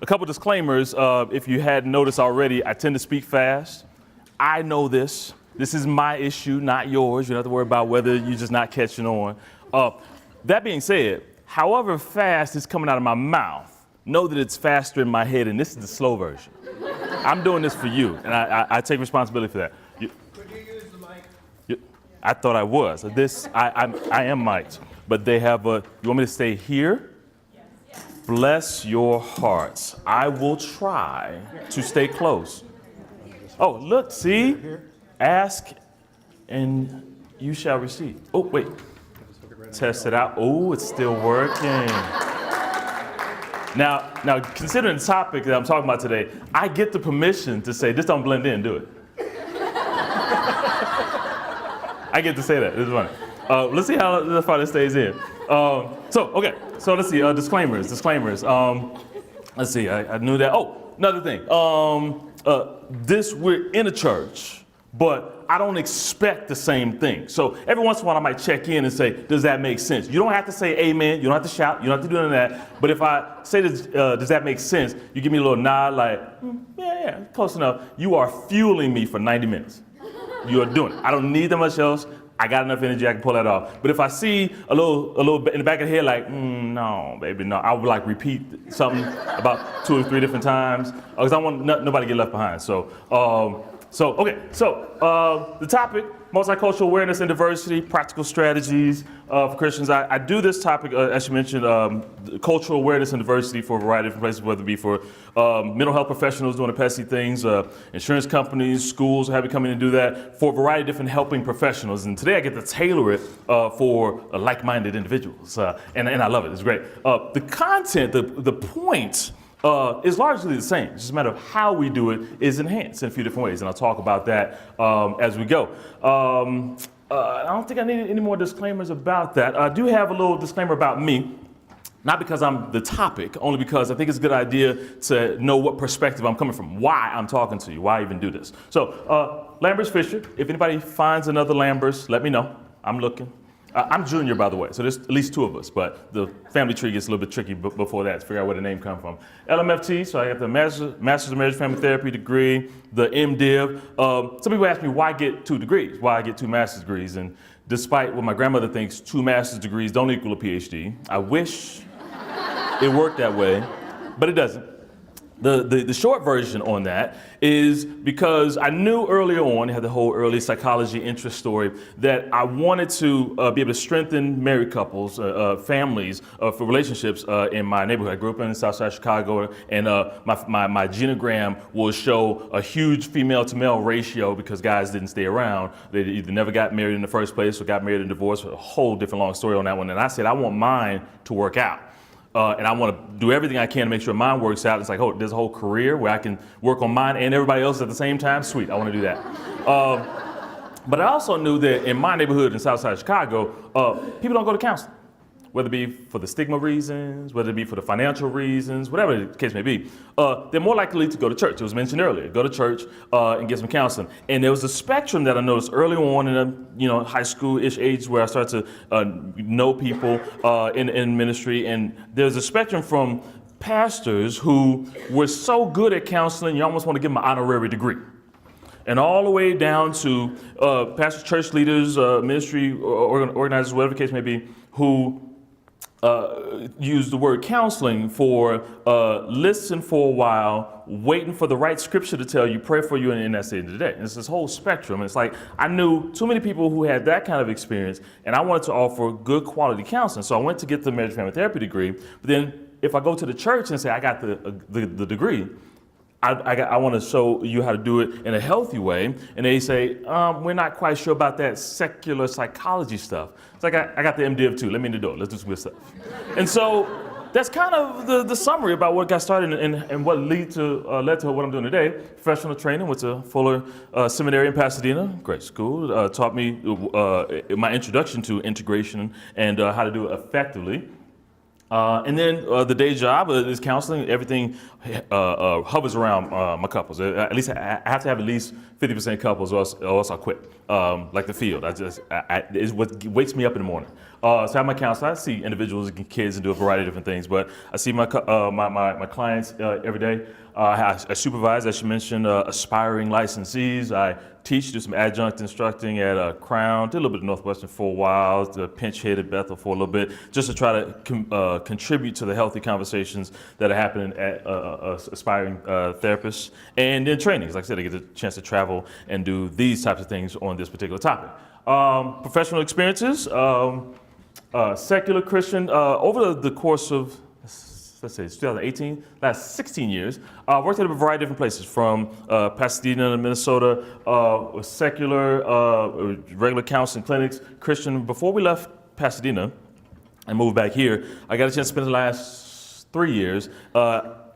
A couple disclaimers. If you hadn't noticed already, I tend to speak fast. I know this. This is my issue, not yours. You don't have to worry about whether you're just not catching on. That being said, however fast it's coming out of my mouth, know that it's faster in my head, and this is the slow version. I'm doing this for you, and I take responsibility for that. Could you use the mic? I thought I was. I am mic'd, but they have a. You want me to stay here? Yes. Bless your hearts. I will try to stay close. Oh, look, see? Ask and you shall receive. Oh, wait. Test it out. Oh, it's still working. Now, considering the topic that I'm talking about today, I get the permission to say, this don't blend in, do it. I get to say that. This is funny. Let's see how far this stays in. So let's see. Disclaimers. Let's see. I knew that. Oh, another thing. We're in a church, but I don't expect the same thing. So every once in a while I might check in and say, does that make sense? You don't have to say amen. You don't have to shout. You don't have to do any of that. But if I say, does that make sense? You give me a little nod like, yeah, close enough. You are fueling me for 90 minutes. You are doing it. I don't need that much else. I got enough energy, I can pull that off. But if I see a little bit in the back of the head, like, no, baby, no, I would like repeat something about 2 or 3 different times, because I want nobody to get left behind. The topic, multicultural awareness and diversity, practical strategies for Christians. I do this topic, as you mentioned, cultural awareness and diversity for a variety of different places, whether it be for mental health professionals doing the pesky things, insurance companies, schools, have you come in and do that, for a variety of different helping professionals. And today I get to tailor it for like-minded individuals. And I love it, it's great. The content, the point, is largely the same. It's just a matter of how we do it is enhanced in a few different ways, and I'll talk about that as we go. I don't think I need any more disclaimers about that. I do have a little disclaimer about me, not because I'm the topic, only because I think it's a good idea to know what perspective I'm coming from, why I'm talking to you, why I even do this. So, Lambert's Fischer. If anybody finds another Lambert's, let me know. I'm looking. I'm junior, by the way, so there's at least 2 of us, but the family tree gets a little bit tricky before that to figure out where the name comes from. LMFT, so I got the Master's of Marriage Family Therapy degree, the M.Div. Some people ask me, why get 2 degrees? Why I get 2 master's degrees? And despite what my grandmother thinks, 2 master's degrees don't equal a PhD. I wish it worked that way, but it doesn't. The short version on that is because I knew earlier on, I had the whole early psychology interest story, that I wanted to be able to strengthen married couples, families, for relationships in my neighborhood. I grew up in South Side Chicago, and my genogram will show a huge female to male ratio because guys didn't stay around. They either never got married in the first place or got married and divorced. A whole different long story on that one. And I said, I want mine to work out. And I want to do everything I can to make sure mine works out. It's like, oh, there's a whole career where I can work on mine and everybody else at the same time. Sweet, I want to do that. But I also knew that in my neighborhood in Southside Chicago, people don't go to counseling, whether it be for the stigma reasons, whether it be for the financial reasons, whatever the case may be. They're more likely to go to church. It was mentioned earlier, go to church and get some counseling. And there was a spectrum that I noticed early on in high school-ish age where I started to know people in ministry. And there's a spectrum from pastors who were so good at counseling, you almost want to give them an honorary degree. And all the way down to pastors, church leaders, ministry organizers, whatever the case may be, who use the word counseling for listen for a while, waiting for the right scripture to tell you, pray for you, and that's the end of the day. And it's this whole spectrum. And it's like, I knew too many people who had that kind of experience, and I wanted to offer good quality counseling. So I went to get the marriage family therapy degree. But then if I go to the church and say, I got the degree, I want to show you how to do it in a healthy way. And they say, we're not quite sure about that secular psychology stuff. It's like, I got the M.Div too. Let me in the door. Let's do some good stuff. And so that's kind of the summary about what got started and what led to what I'm doing today. Professional training, went to Fuller Seminary in Pasadena, great school. Taught me my introduction to integration and how to do it effectively. And then the day job is counseling. Everything hovers around my couples. At least I have to have at least 50% couples, or else I'll quit. Like the field, it's what wakes me up in the morning. So I'm a counselor. I see individuals and kids and do a variety of different things, but I see my clients every day. I supervise, as you mentioned, aspiring licensees. I teach, do some adjunct instructing at Crown, did a little bit of Northwestern for a while, pinch hit at Bethel for a little bit, just to try to contribute to the healthy conversations that are happening at aspiring therapists. And then trainings, like I said, I get the chance to travel and do these types of things on this particular topic. Professional experiences, secular Christian, over the course of, let's say it's 2018, last 16 years, worked at a variety of different places, from Pasadena, Minnesota, secular, regular counseling clinics, Christian. Before we left Pasadena and moved back here, I got a chance to spend the last 3 years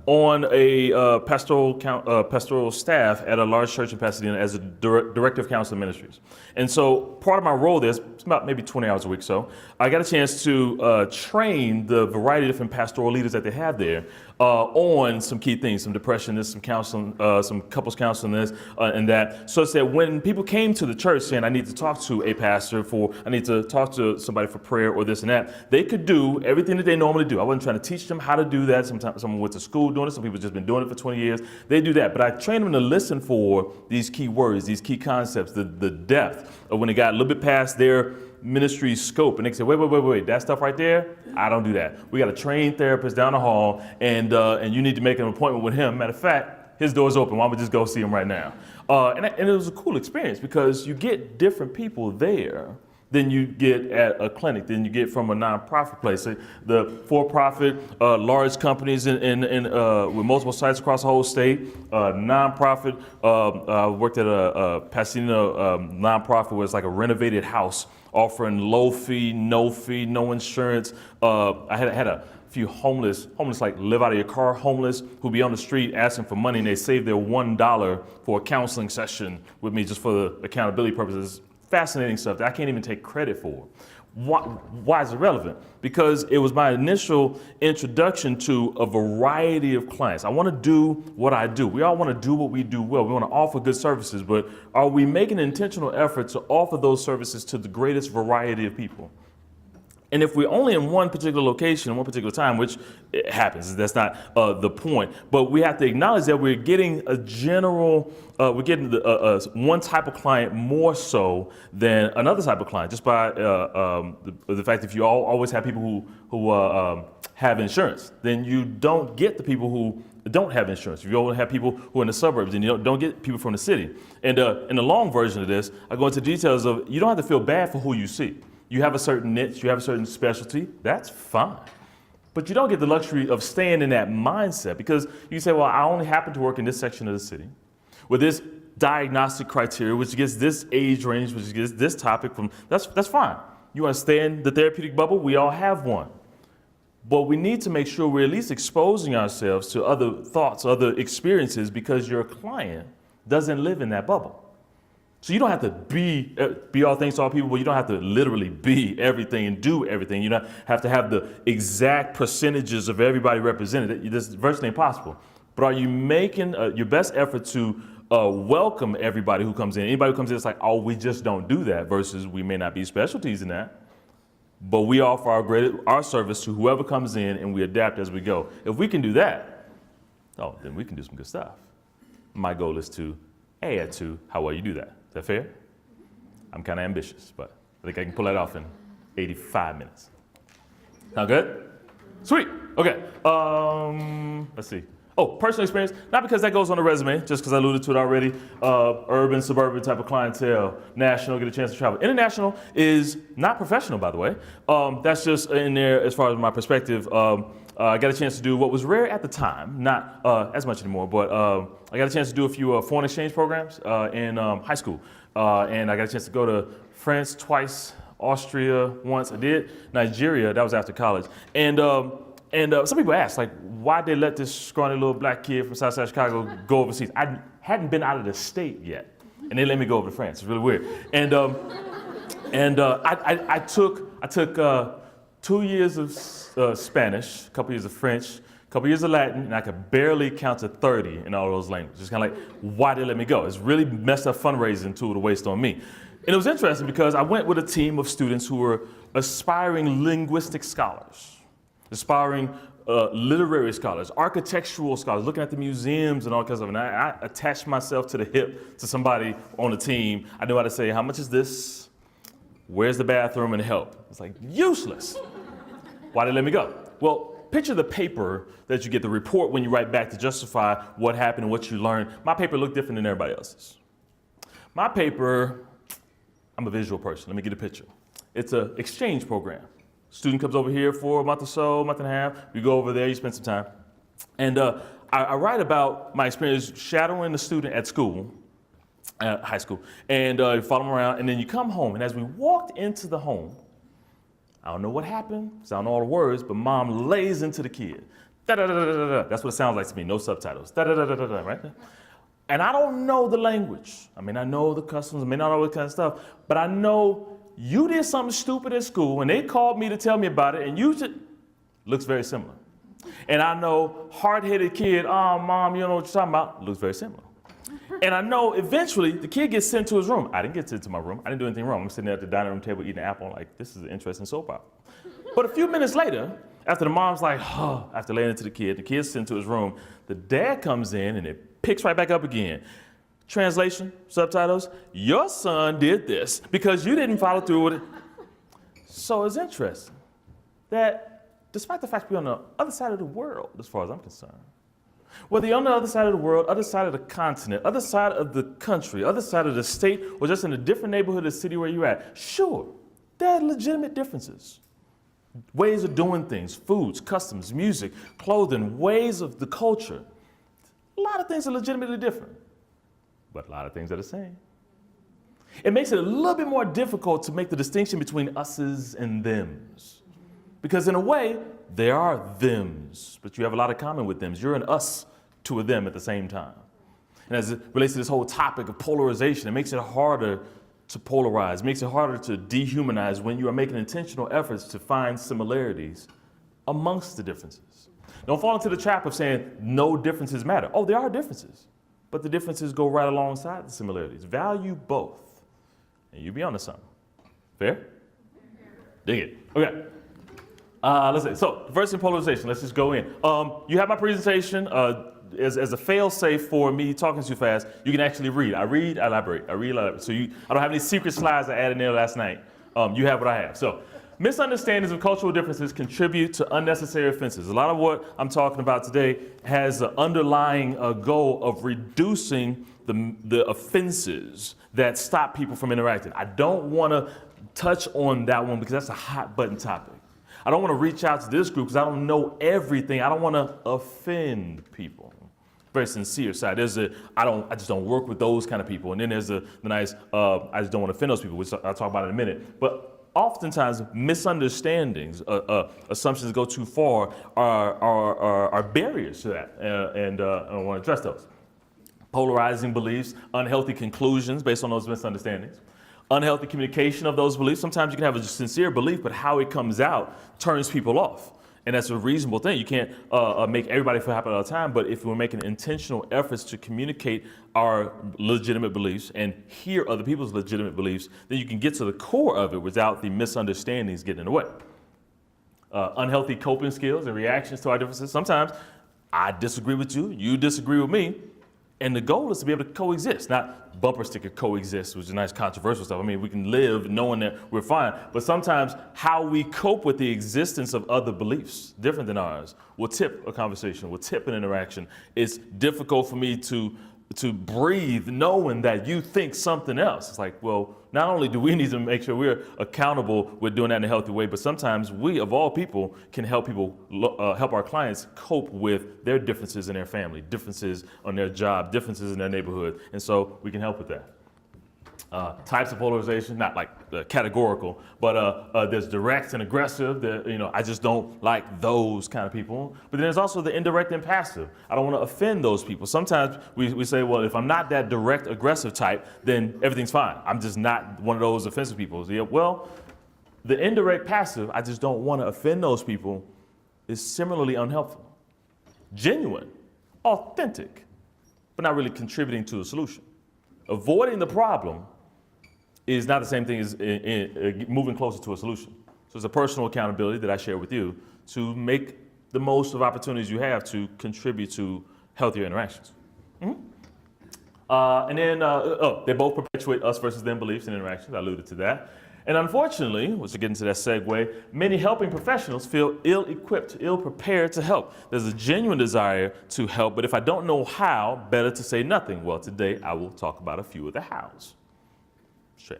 on a pastoral staff at a large church in Pasadena as a director of counseling ministries. And so part of my role there, it's about maybe 20 hours a week, so I got a chance to train the variety of different pastoral leaders that they have there on some key things, some depression, this, some counseling, some couples counseling, this, and that. So it's that when people came to the church saying, I need to talk to a pastor I need to talk to somebody for prayer or this and that, they could do everything that they normally do. I wasn't trying to teach them how to do that. Sometimes someone went to school doing it. Some people have just been doing it for 20 years. They do that. But I trained them to listen for these key words, these key concepts, the depth of when it got a little bit past their ministry scope, and they say, wait, that stuff right there, I don't do that. We got a trained therapist down the hall, and you need to make an appointment with him. Matter of fact, his door's open. Why don't we just go see him right now? And it was a cool experience because you get different people there than you get at a clinic, than you get from a nonprofit place. So the for-profit, large companies with multiple sites across the whole state, nonprofit. I worked at a Pasadena nonprofit where it's like a renovated house offering low fee, no insurance. I had a few homeless like live out of your car homeless who be on the street asking for money, and they save their $1 for a counseling session with me just for the accountability purposes. Fascinating stuff that I can't even take credit for. Why is it relevant? Because it was my initial introduction to a variety of clients. I want to do what I do. We all want to do what we do well. We want to offer good services, but are we making an intentional effort to offer those services to the greatest variety of people? And if we're only in one particular location, one particular time, which it happens, that's not the point, but we have to acknowledge that we're getting a general, one type of client more so than another type of client, just by the fact that if you always have people who have insurance, then you don't get the people who don't have insurance. If you only have people who are in the suburbs, then you don't get people from the city. And in the long version of this, I go into details of you don't have to feel bad for who you see. You have a certain niche, you have a certain specialty, that's fine. But you don't get the luxury of staying in that mindset, because you say, well, I only happen to work in this section of the city with this diagnostic criteria, which gets this age range, which gets this topic from, that's fine. You want to stay in the therapeutic bubble? We all have one. But we need to make sure we're at least exposing ourselves to other thoughts, other experiences, because your client doesn't live in that bubble. So you don't have to be all things to all people, but you don't have to literally be everything and do everything. You don't have to have the exact percentages of everybody represented. It's virtually impossible. But are you making your best effort to welcome everybody who comes in? Anybody who comes in, it's like, oh, we just don't do that, versus we may not be specialties in that, but we offer our service to whoever comes in, and we adapt as we go. If we can do that, then we can do some good stuff. My goal is to add to how well you do that. Is that fair? I'm kind of ambitious, but I think I can pull that off in 85 minutes. Sound good? Sweet. Okay. Let's see. Oh, personal experience. Not because that goes on the resume, just because I alluded to it already. Urban, suburban type of clientele. National, get a chance to travel. International is not professional, by the way. That's just in there as far as my perspective. I got a chance to do what was rare at the time, not as much anymore, but I got a chance to do a few foreign exchange programs in high school. And I got a chance to go to France twice, Austria once. I did Nigeria, that was after college. And some people ask, like, why'd they let this scrawny little black kid from Southside Chicago go overseas? I hadn't been out of the state yet, and they let me go over to France. It's really weird. I took 2 years of Spanish, a couple years of French, a couple years of Latin, and I could barely count to 30 in all those languages. It's kind of like, why did they let me go? It's really messed up fundraising tool to waste on me. And it was interesting because I went with a team of students who were aspiring linguistic scholars, aspiring literary scholars, architectural scholars, looking at the museums and all kinds of stuff. And I attached myself to the hip to somebody on the team. I knew how to say, how much is this? Where's the bathroom and help? It's like, useless. Why did they let me go? Well, picture the paper that you get, the report when you write back to justify what happened and what you learned. My paper looked different than everybody else's. My paper, I'm a visual person. Let me get a picture. It's an exchange program. Student comes over here for a month or so, month and a half. You go over there, you spend some time. And I write about my experience shadowing the student at school, high school, and you follow them around, and then you come home. And as we walked into the home, I don't know what happened, because I don't know all the words, but mom lays into the kid. Da-da-da-da-da-da. That's what it sounds like to me, no subtitles. Da-da-da-da-da-da, right there. And I don't know the language. I mean, I know the customs, I may not know all that kind of stuff, but I know you did something stupid at school, and they called me to tell me about it, and you just, looks very similar. And I know hard-headed kid, oh, mom, you don't know what you're talking about, looks very similar. And I know eventually the kid gets sent to his room. I didn't get sent to my room. I didn't do anything wrong. I'm sitting there at the dining room table eating an apple. I'm like, this is an interesting soap opera. But a few minutes later, after the mom's like, oh, after laying into the kid's sent to his room, the dad comes in and it picks right back up again. Translation, subtitles, your son did this because you didn't follow through with it. So it's interesting that despite the fact we're on the other side of the world, as far as I'm concerned, whether you're on the other side of the world, other side of the continent, other side of the country, other side of the state, or just in a different neighborhood or city where you're at, sure, there are legitimate differences. Ways of doing things, foods, customs, music, clothing, ways of the culture. A lot of things are legitimately different, but a lot of things are the same. It makes it a little bit more difficult to make the distinction between us's and them's. Because in a way, there are thems, but you have a lot in common with thems. You're an us to a them at the same time. And as it relates to this whole topic of polarization, it makes it harder to polarize, makes it harder to dehumanize when you are making intentional efforts to find similarities amongst the differences. Don't fall into the trap of saying no differences matter. Oh, there are differences, but the differences go right alongside the similarities. Value both, and you'll be onto something. Fair? Dig it. Okay. Let's see. So, diversity and polarization. Let's just go in. You have my presentation. As a fail-safe for me talking too fast, you can actually read. I read, I elaborate. I read, I elaborate. So I don't have any secret slides I added in there last night. You have what I have. So, misunderstandings of cultural differences contribute to unnecessary offenses. A lot of what I'm talking about today has an underlying goal of reducing the offenses that stop people from interacting. I don't want to touch on that one because that's a hot button topic. I don't want to reach out to this group because I don't know everything. I don't want to offend people. Very sincere side. There's I just don't work with those kind of people. And then there's the nice, I just don't want to offend those people, which I'll talk about in a minute. But oftentimes misunderstandings, assumptions go too far are barriers to that. And I want to address those. Polarizing beliefs, unhealthy conclusions based on those misunderstandings. Unhealthy communication of those beliefs. Sometimes you can have a sincere belief, but how it comes out turns people off. And that's a reasonable thing. You can't make everybody feel happy all the time, but if we're making intentional efforts to communicate our legitimate beliefs and hear other people's legitimate beliefs, then you can get to the core of it without the misunderstandings getting in the way. Unhealthy coping skills and reactions to our differences. Sometimes I disagree with you, you disagree with me, and the goal is to be able to coexist, not bumper sticker coexist, which is nice controversial stuff. I mean, we can live knowing that we're fine, but sometimes how we cope with the existence of other beliefs different than ours will tip a conversation, will tip an interaction. It's difficult for me to breathe knowing that you think something else. It's like, well, not only do we need to make sure we're accountable with doing that in a healthy way, but sometimes we, of all people, can help people, help our clients cope with their differences in their family, differences on their job, differences in their neighborhood, and so we can help with that. Types of polarization, not like categorical, but there's direct and aggressive. I just don't like those kind of people. But then there's also the indirect and passive. I don't want to offend those people. Sometimes we say, well, if I'm not that direct, aggressive type, then everything's fine. I'm just not one of those offensive people. Yeah, well, the indirect passive, I just don't want to offend those people, is similarly unhelpful. Genuine, authentic, but not really contributing to a solution. Avoiding the problem is not the same thing as moving closer to a solution. So So it's a personal accountability that I share with you to make the most of opportunities you have to contribute to healthier interactions. And then, they both perpetuate us versus them beliefs and interactions. I alluded to that. And unfortunately, which will get into that segue, many helping professionals feel ill-equipped, ill-prepared to help. There's a genuine desire to help, but if I don't know how, better to say nothing. Well, today I will talk about a few of the hows.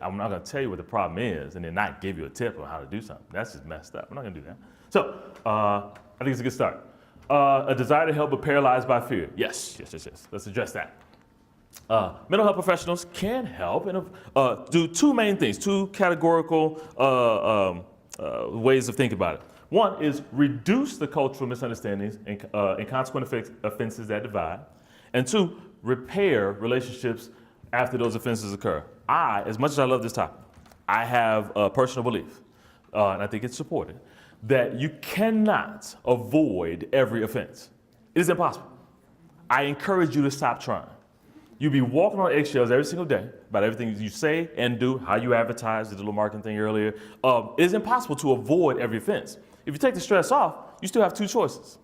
I'm not going to tell you what the problem is and then not give you a tip on how to do something. That's just messed up. I'm not going to do that. So, I think it's a good start. A desire to help but paralyzed by fear. Yes. Let's address that. Mental health professionals can help and do two main things, two categorical ways of thinking about it. One is reduce the cultural misunderstandings and consequent offenses that divide. And two, repair relationships after those offenses occur. As much as I love this topic, I have a personal belief, and I think it's supported, that you cannot avoid every offense. It is impossible. I encourage you to stop trying. You'll be walking on eggshells every single day about everything you say and do, how you advertise, the little marketing thing earlier. It is impossible to avoid every offense. If you take the stress off, you still have two choices.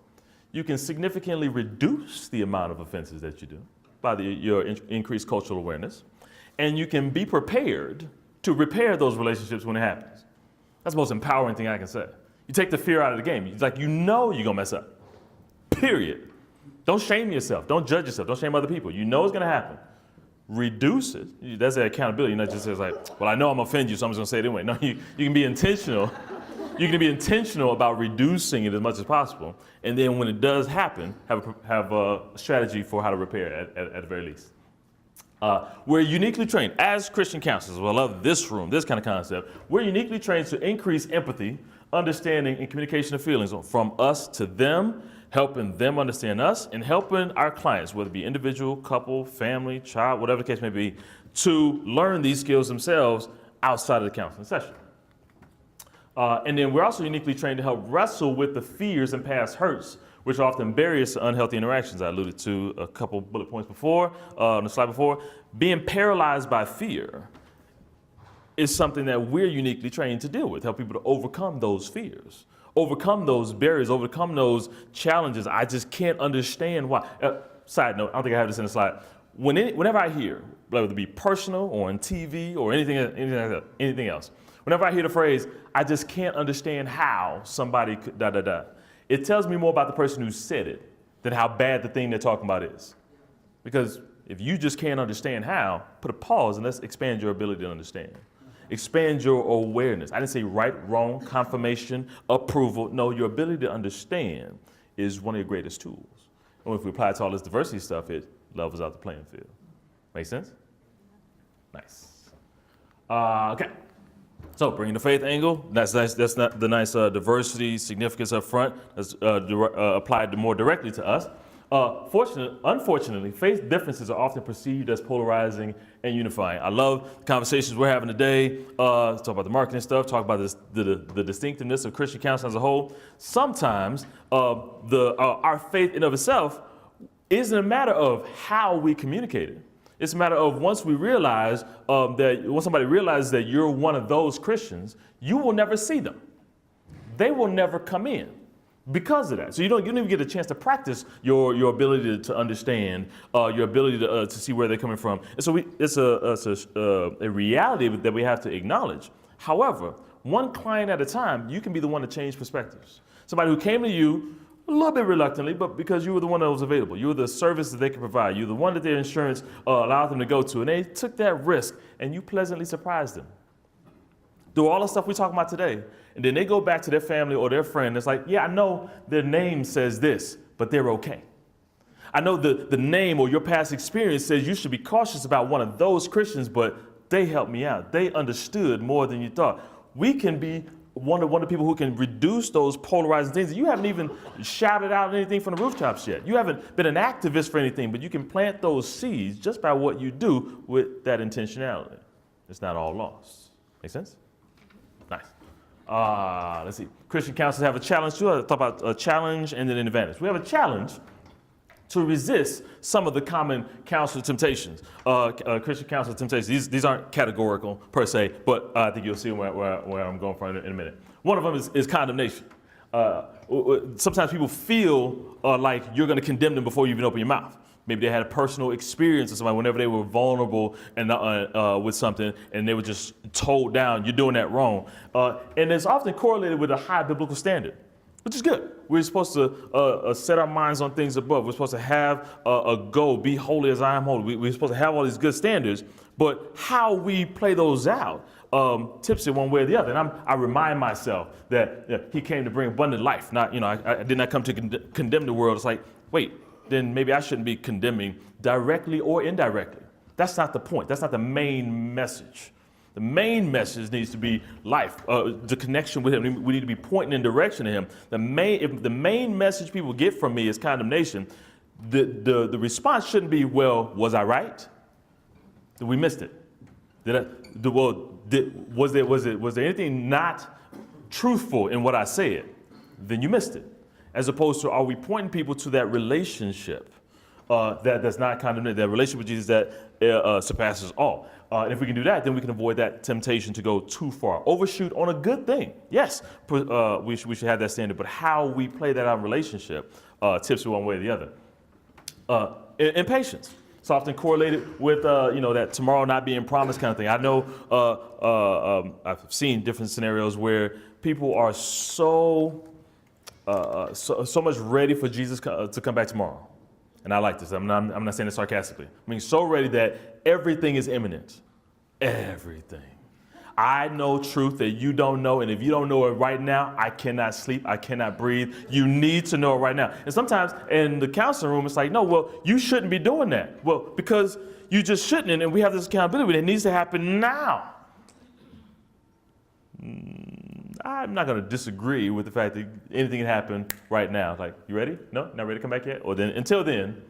You can significantly reduce the amount of offenses that you do by your increased cultural awareness, and you can be prepared to repair those relationships when it happens. That's the most empowering thing I can say. You take the fear out of the game. It's like you know you're gonna mess up, period. Don't shame yourself. Don't judge yourself. Don't shame other people. You know it's going to happen. Reduce it. That's the accountability. Not just like, well, I know I'm going to offend you, so I'm just going to say it anyway. No, you can be intentional. You can be intentional about reducing it as much as possible. And then when it does happen, have a strategy for how to repair it at the very least. We're uniquely trained as Christian counselors. Well, I love this room, this kind of concept. We're uniquely trained to increase empathy, understanding, and communication of feelings from us to them, helping them understand us, and helping our clients, whether it be individual, couple, family, child, whatever the case may be, to learn these skills themselves outside of the counseling session. And then we're also uniquely trained to help wrestle with the fears and past hurts, which are often barriers to unhealthy interactions. I alluded to a couple bullet points before, on the slide before. Being paralyzed by fear is something that we're uniquely trained to deal with, help people to overcome those fears, overcome those barriers, overcome those challenges. I just can't understand why. Side note, I don't think I have this in the slide. Whenever I hear, whether it be personal or on TV or anything else, whenever I hear the phrase, I just can't understand how somebody could it tells me more about the person who said it than how bad the thing they're talking about is. Because if you just can't understand how, put a pause and let's expand your ability to understand. Expand your awareness. I didn't say right, wrong, confirmation, approval. No, your ability to understand is one of your greatest tools. And if we apply it to all this diversity stuff, it levels out the playing field. Make sense? Nice. Okay. So bringing the faith angle, that's not the nice diversity significance up front. That's applied more directly to us. Unfortunately, faith differences are often perceived as polarizing and unifying. I love the conversations we're having today. Talk about the marketing stuff, talk about the distinctiveness of Christian counseling as a whole. Sometimes our faith in of itself isn't a matter of how we communicate it. It's a matter of once somebody realizes that you're one of those Christians, you will never see them. They will never come in because of that. So you don't even get a chance to practice your ability to understand, your ability to see where they're coming from. And so it's a reality that we have to acknowledge. However, one client at a time, you can be the one to change perspectives. Somebody who came to you a little bit reluctantly, but because you were the one that was available. You were the service that they could provide. You were the one that their insurance allowed them to go to. And they took that risk, and you pleasantly surprised them. Do all the stuff we're talking about today. And then they go back to their family or their friend. It's like, yeah, I know their name says this, but they're okay. I know the name or your past experience says you should be cautious about one of those Christians, but they helped me out. They understood more than you thought. We can be one of the people who can reduce those polarizing things. You haven't even shouted out anything from the rooftops yet. You haven't been an activist for anything, but you can plant those seeds just by what you do with that intentionality. It's not all lost. Make sense? Nice. Let's see. Christian counselors have a challenge too. I thought about a challenge and then an advantage. We have a challenge to resist some of the common counsel temptations, Christian counsel temptations. These aren't categorical per se, but I think you'll see where I'm going from in a minute. One of them is condemnation. Sometimes people feel like you're going to condemn them before you even open your mouth. Maybe they had a personal experience with somebody whenever they were vulnerable and with something, and they were just told down, you're doing that wrong. And it's often correlated with a high biblical standard, which is good. We're supposed to set our minds on things above. We're supposed to have a goal, be holy as I am holy. We're supposed to have all these good standards, but how we play those out tips it one way or the other. And I remind myself that he came to bring abundant life. Not, I did not come to condemn the world. It's like, wait, then maybe I shouldn't be condemning directly or indirectly. That's not the point. That's not the main message. The main message needs to be life, the connection with him. We need to be pointing in direction to him. If the main message people get from me is condemnation, the response shouldn't be, well, was I right? We missed it. Was there anything not truthful in what I said? Then you missed it. As opposed to, are we pointing people to that relationship that's not condemnation, that relationship with Jesus that surpasses all? And if we can do that, then we can avoid that temptation to go too far. Overshoot on a good thing. Yes, we should have that standard, but how we play that out in relationship tips one way or the other. Impatience. It's often correlated with, that tomorrow not being promised kind of thing. I know I've seen different scenarios where people are so much ready for Jesus to come back tomorrow. And I like this. I'm not saying it sarcastically. I mean, so ready that everything is imminent. Everything. I know truth that you don't know, and if you don't know it right now, I cannot sleep, I cannot breathe. You need to know it right now. And sometimes in the counseling room, it's like, no, well, you shouldn't be doing that. Well, because you just shouldn't, and we have this accountability that needs to happen now. I'm not going to disagree with the fact that anything can happen right now. Like, you ready? No? Not ready to come back yet? Or then, until then,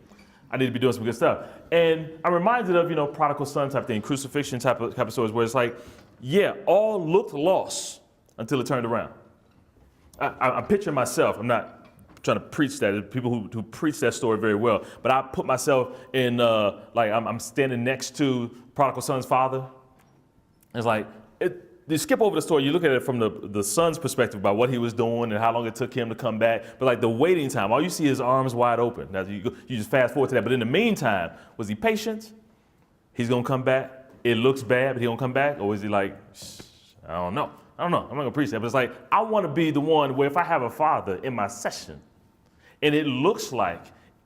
I need to be doing some good stuff. And I'm reminded of, prodigal son type thing, crucifixion type of stories where it's like, yeah, all looked lost until it turned around. I'm picturing myself. I'm not trying to preach that. There's people who preach that story very well. But I put myself in, I'm standing next to prodigal son's father. It's like, you skip over the story, you look at it from the son's perspective about what he was doing and how long it took him to come back. But like the waiting time, all you see is arms wide open. Now you just fast forward to that. But in the meantime, was he patient? He's going to come back. It looks bad, but he don't come back? Or is he like, I don't know. I'm not going to preach that. But it's like, I want to be the one where if I have a father in my session and it looks like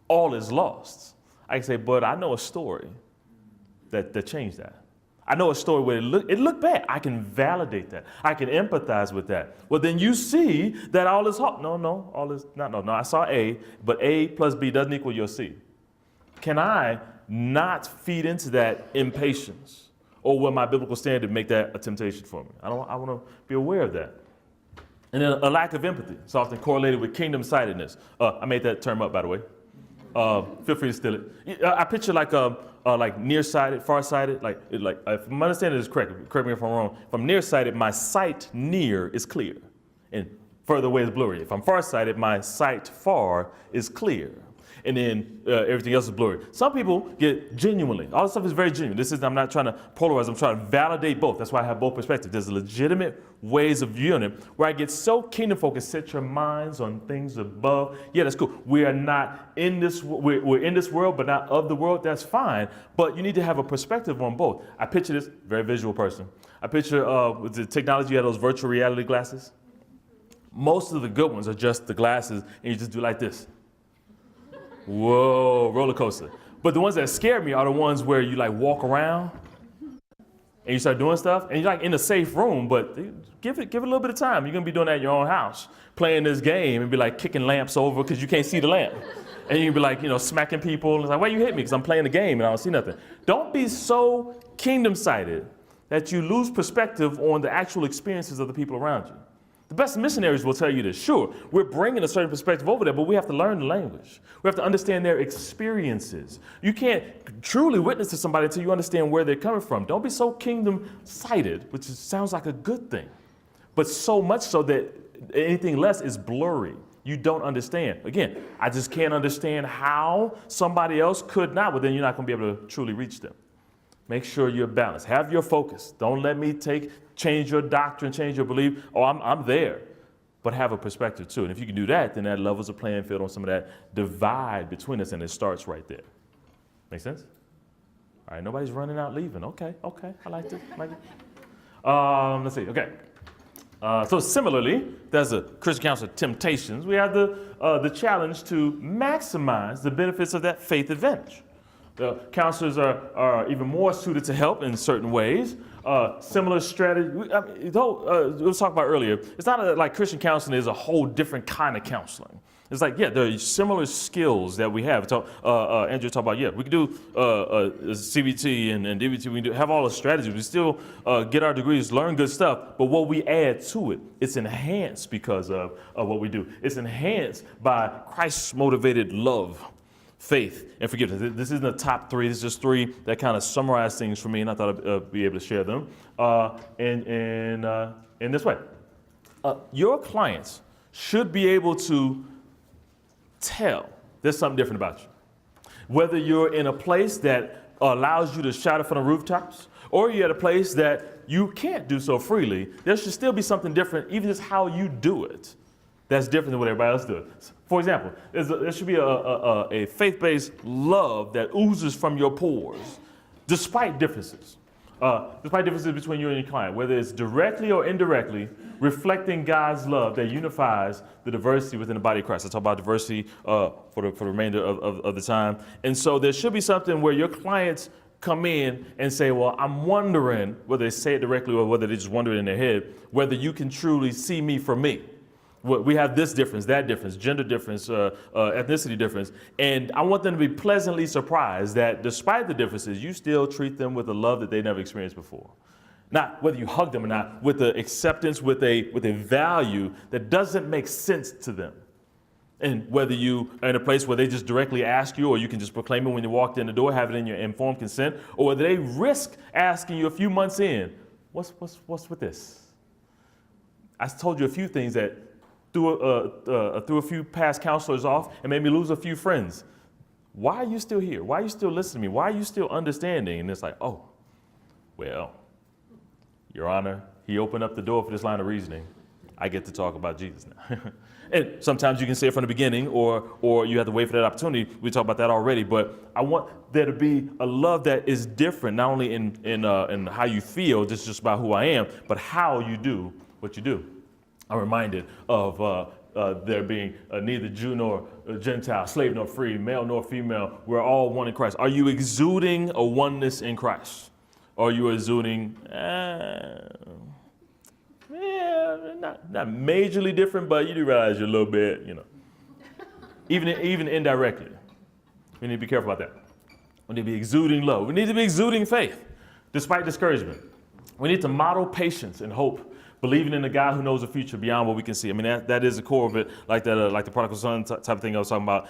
all is lost, I can say, but I know a story that changed that. I know a story where it looked bad. I can validate that. I can empathize with that. Well, then you see that all is hope. No, all is not. No, I saw A, but A plus B doesn't equal your C. Can I not feed into that impatience? Or will my biblical standard make that a temptation for me? I want to be aware of that. And then a lack of empathy. It's often correlated with kingdom-sightedness. I made that term up, by the way. Feel free to steal it. I picture like nearsighted, farsighted. Like if my understanding is correct me if I'm wrong. If I'm nearsighted, my sight near is clear, and further away is blurry. If I'm farsighted, my sight far is clear, and then everything else is blurry. Some people get genuinely. All this stuff is very genuine. I'm not trying to polarize. I'm trying to validate both. That's why I have both perspectives. There's legitimate ways of viewing it where I get so kingdom focused. Set your minds on things above. Yeah, that's cool. We are not in this. We're in this world, but not of the world. That's fine. But you need to have a perspective on both. I picture this very visual person. I picture with the technology, you have those virtual reality glasses. Most of the good ones are just the glasses, and you just do like this. Whoa, roller coaster. But the ones that scare me are the ones where you like walk around and you start doing stuff and you're like in a safe room, but give it a little bit of time. You're gonna be doing that in your own house, playing this game and be like kicking lamps over because you can't see the lamp. And you can be like, smacking people. It's like, why you hit me? Because I'm playing the game and I don't see nothing. Don't be so kingdom-sighted that you lose perspective on the actual experiences of the people around you. The best missionaries will tell you this. Sure, we're bringing a certain perspective over there, but we have to learn the language. We have to understand their experiences. You can't truly witness to somebody until you understand where they're coming from. Don't be so kingdom-sighted, sounds like a good thing, but so much so that anything less is blurry. You don't understand. Again, I just can't understand how somebody else could not, well, then you're not going to be able to truly reach them. Make sure you're balanced. Have your focus. Don't let me change your doctrine, change your belief. Oh, I'm there. But have a perspective too. And if you can do that, then that levels the playing field on some of that divide between us, and it starts right there. Make sense? All right, nobody's running out leaving. Okay, I like this. Let's see, okay. So similarly, there's a Christian Counsel Temptations. We have the challenge to maximize the benefits of that faith advantage. The counselors are even more suited to help in certain ways. Similar strategy, we was talking about earlier, it's not like Christian counseling is a whole different kind of counseling. It's like, yeah, there are similar skills that we have. Andrew talked about, yeah, we can do CBT and DBT, we can have all the strategies. We still get our degrees, learn good stuff, but what we add to it, it's enhanced because of what we do. It's enhanced by Christ-motivated love, faith, and forgiveness. This isn't a top three. This is just three that kind of summarize things for me, and I thought I'd be able to share them in this way. Your clients should be able to tell there's something different about you. Whether you're in a place that allows you to shout it from the rooftops, or you're at a place that you can't do so freely, there should still be something different, even just how you do it, that's different than what everybody else does. For example, there should be a faith-based love that oozes from your pores, despite differences. Despite differences between you and your client, whether it's directly or indirectly, reflecting God's love that unifies the diversity within the body of Christ. I talk about diversity for the remainder of the time. And so there should be something where your clients come in and say, well, I'm wondering, whether they say it directly or whether they just wonder it in their head, whether you can truly see me for me. We have this difference, that difference, gender difference, ethnicity difference, and I want them to be pleasantly surprised that despite the differences, you still treat them with a love that they never experienced before. Not whether you hug them or not, with the acceptance, with a value that doesn't make sense to them. And whether you are in a place where they just directly ask you, or you can just proclaim it when you walked in the door, have it in your informed consent, or whether they risk asking you a few months in, what's with this? I told you a few things that threw a few past counselors off and made me lose a few friends. Why are you still here? Why are you still listening to me? Why are you still understanding? And it's like, oh, well, Your Honor, he opened up the door for this line of reasoning. I get to talk about Jesus now. And sometimes you can say it from the beginning, or you have to wait for that opportunity. We talked about that already, but I want there to be a love that is different, not only in how you feel, just about who I am, but how you do what you do. I'm reminded of there being neither Jew nor Gentile, slave nor free, male nor female. We're all one in Christ. Are you exuding a oneness in Christ? Or are you exuding, not majorly different, but you do realize you're a little bit, even indirectly. We need to be careful about that. We need to be exuding love. We need to be exuding faith, despite discouragement. We need to model patience and hope, believing in a God who knows the future beyond what we can see. I mean, that is the core of it, like that, like the prodigal son type of thing I was talking about.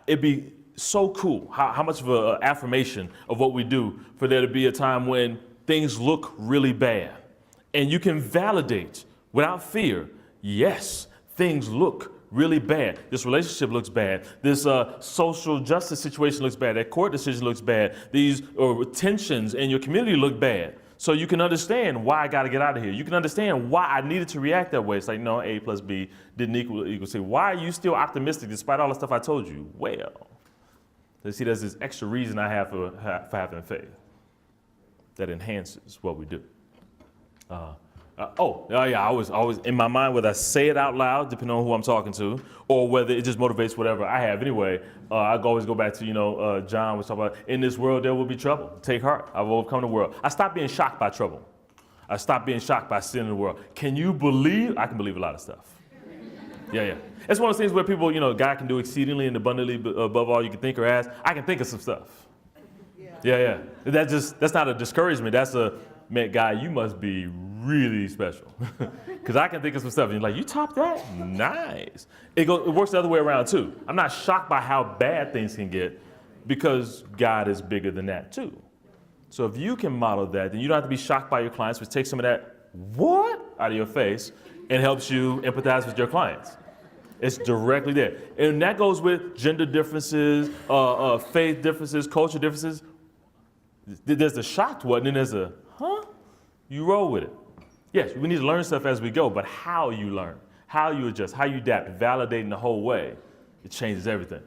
It'd be so cool how much of an affirmation of what we do for there to be a time when things look really bad. And you can validate without fear, yes, things look really bad. This relationship looks bad. This social justice situation looks bad. That court decision looks bad. These tensions in your community look bad. So you can understand why I got to get out of here. You can understand why I needed to react that way. It's like, no, A plus B didn't equal C. Why are you still optimistic despite all the stuff I told you? Well, you see, there's this extra reason I have for having faith that enhances what we do. I always in my mind, whether I say it out loud, depending on who I'm talking to, or whether it just motivates whatever I have anyway. I always go back to, John was talking about, in this world there will be trouble. Take heart, I've overcome the world. I stopped being shocked by trouble. I stopped being shocked by sin in the world. Can you believe? I can believe a lot of stuff. Yeah. It's one of those things where people, God can do exceedingly and abundantly above all you can think or ask. I can think of some stuff. Yeah. That's not a discouragement. That's man, God, you must be really special. Because I can think of some stuff and you're like, you topped that? Nice. It works the other way around too. I'm not shocked by how bad things can get because God is bigger than that too. So if you can model that, then you don't have to be shocked by your clients, which takes some of that what out of your face and helps you empathize with your clients. It's directly there. And that goes with gender differences, faith differences, culture differences. There's the shocked one, and then there's a, you roll with it. Yes, we need to learn stuff as we go, but how you learn, how you adjust, how you adapt, validating the whole way, it changes everything.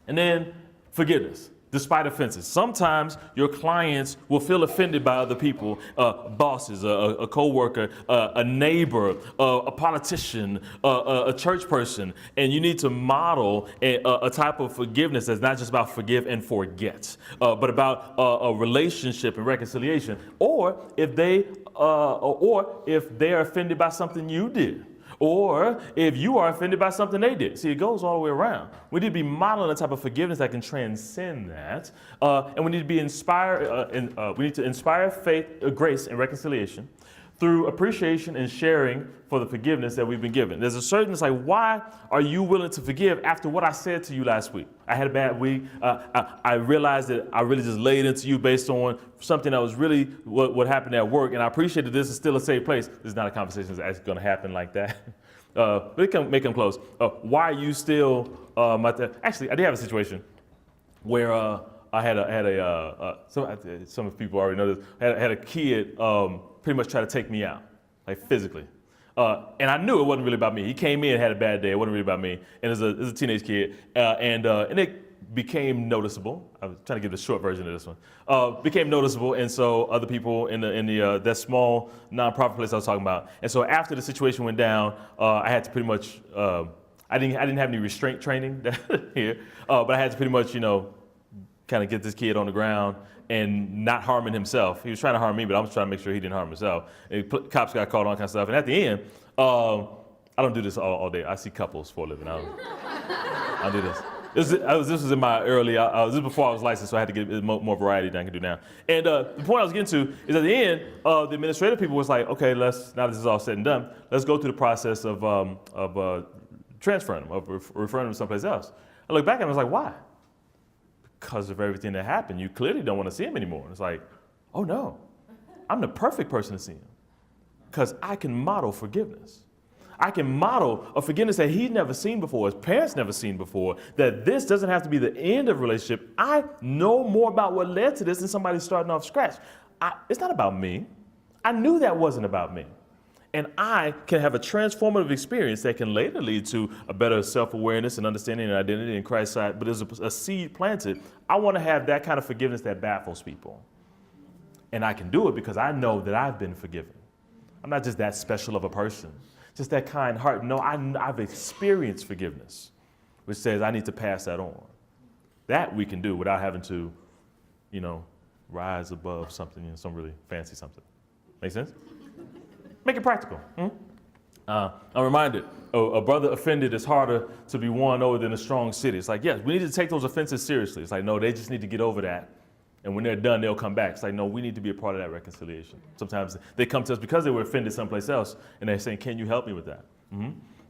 And then forgiveness. Despite offenses. Sometimes your clients will feel offended by other people, bosses, a coworker, a neighbor, a politician, a church person, and you need to model a type of forgiveness that's not just about forgive and forget, but about a relationship and reconciliation. Or if they are offended by something you did. Or if you are offended by something they did. See, it goes all the way around. We need to be modeling a type of forgiveness that can transcend that. And we need to be inspired, we need to inspire faith, grace, and reconciliation through appreciation and sharing for the forgiveness that we've been given. There's a certain, it's like, why are you willing to forgive after what I said to you last week? I had a bad week. I realized that I really just laid into you based on something that was really what happened at work, and I appreciate that this is still a safe place. This is not a conversation that's actually gonna happen like that. But it can make them close. Why are you still, actually, I did have a situation where I had some of the people already know this, had a kid pretty much try to take me out, like physically. And I knew it wasn't really about me. He came in and had a bad day. It wasn't really about me. And it was a teenage kid. And it became noticeable. I was trying to give the short version of this one. Became noticeable. And so other people in that small nonprofit place I was talking about. And so after the situation went down, I had to pretty much, I didn't have any restraint training here, but I had to pretty much, kind of get this kid on the ground and not harming himself. He was trying to harm me, but I was trying to make sure he didn't harm himself. And cops got called on kind of stuff. And at the end, I don't do this all day. I see couples for a living. I do this. This was in my early, this was before I was licensed, so I had to get more variety than I can do now. And the point I was getting to is at the end, the administrative people was like, okay, now that this is all said and done, let's go through the process of transferring them, of referring them to someplace else. I look back at him, I was like, why? Because of everything that happened, you clearly don't want to see him anymore. It's like, oh no, I'm the perfect person to see him. Because I can model forgiveness. I can model a forgiveness that he's never seen before, his parents never seen before, that this doesn't have to be the end of a relationship. I know more about what led to this than somebody starting off scratch. It's not about me. I knew that wasn't about me. And I can have a transformative experience that can later lead to a better self-awareness and understanding and identity in Christ's side, but there's a seed planted. I want to have that kind of forgiveness that baffles people. And I can do it because I know that I've been forgiven. I'm not just that special of a person, just that kind heart. No, I've experienced forgiveness, which says I need to pass that on. That we can do without having to, rise above something, some really fancy something. Make sense? Make it practical. I'm reminded, a brother offended is harder to be won over than a strong city. It's like, yes, we need to take those offenses seriously. It's like, no, they just need to get over that. And when they're done, they'll come back. It's like, no, we need to be a part of that reconciliation. Sometimes they come to us because they were offended someplace else, and they're saying, can you help me with that?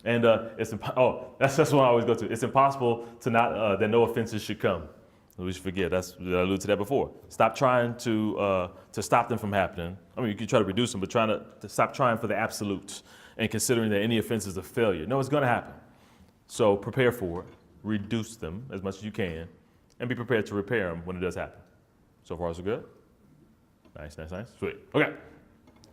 And that's what I always go to. It's impossible to not, that no offenses should come. We should forget. I alluded to that before. Stop trying to stop them from happening. I mean, you can try to reduce them, but trying to stop trying for the absolute and considering that any offense is a failure. No, it's going to happen. So prepare for it. Reduce them as much as you can, and be prepared to repair them when it does happen. So far, so good? Nice. Sweet. Okay.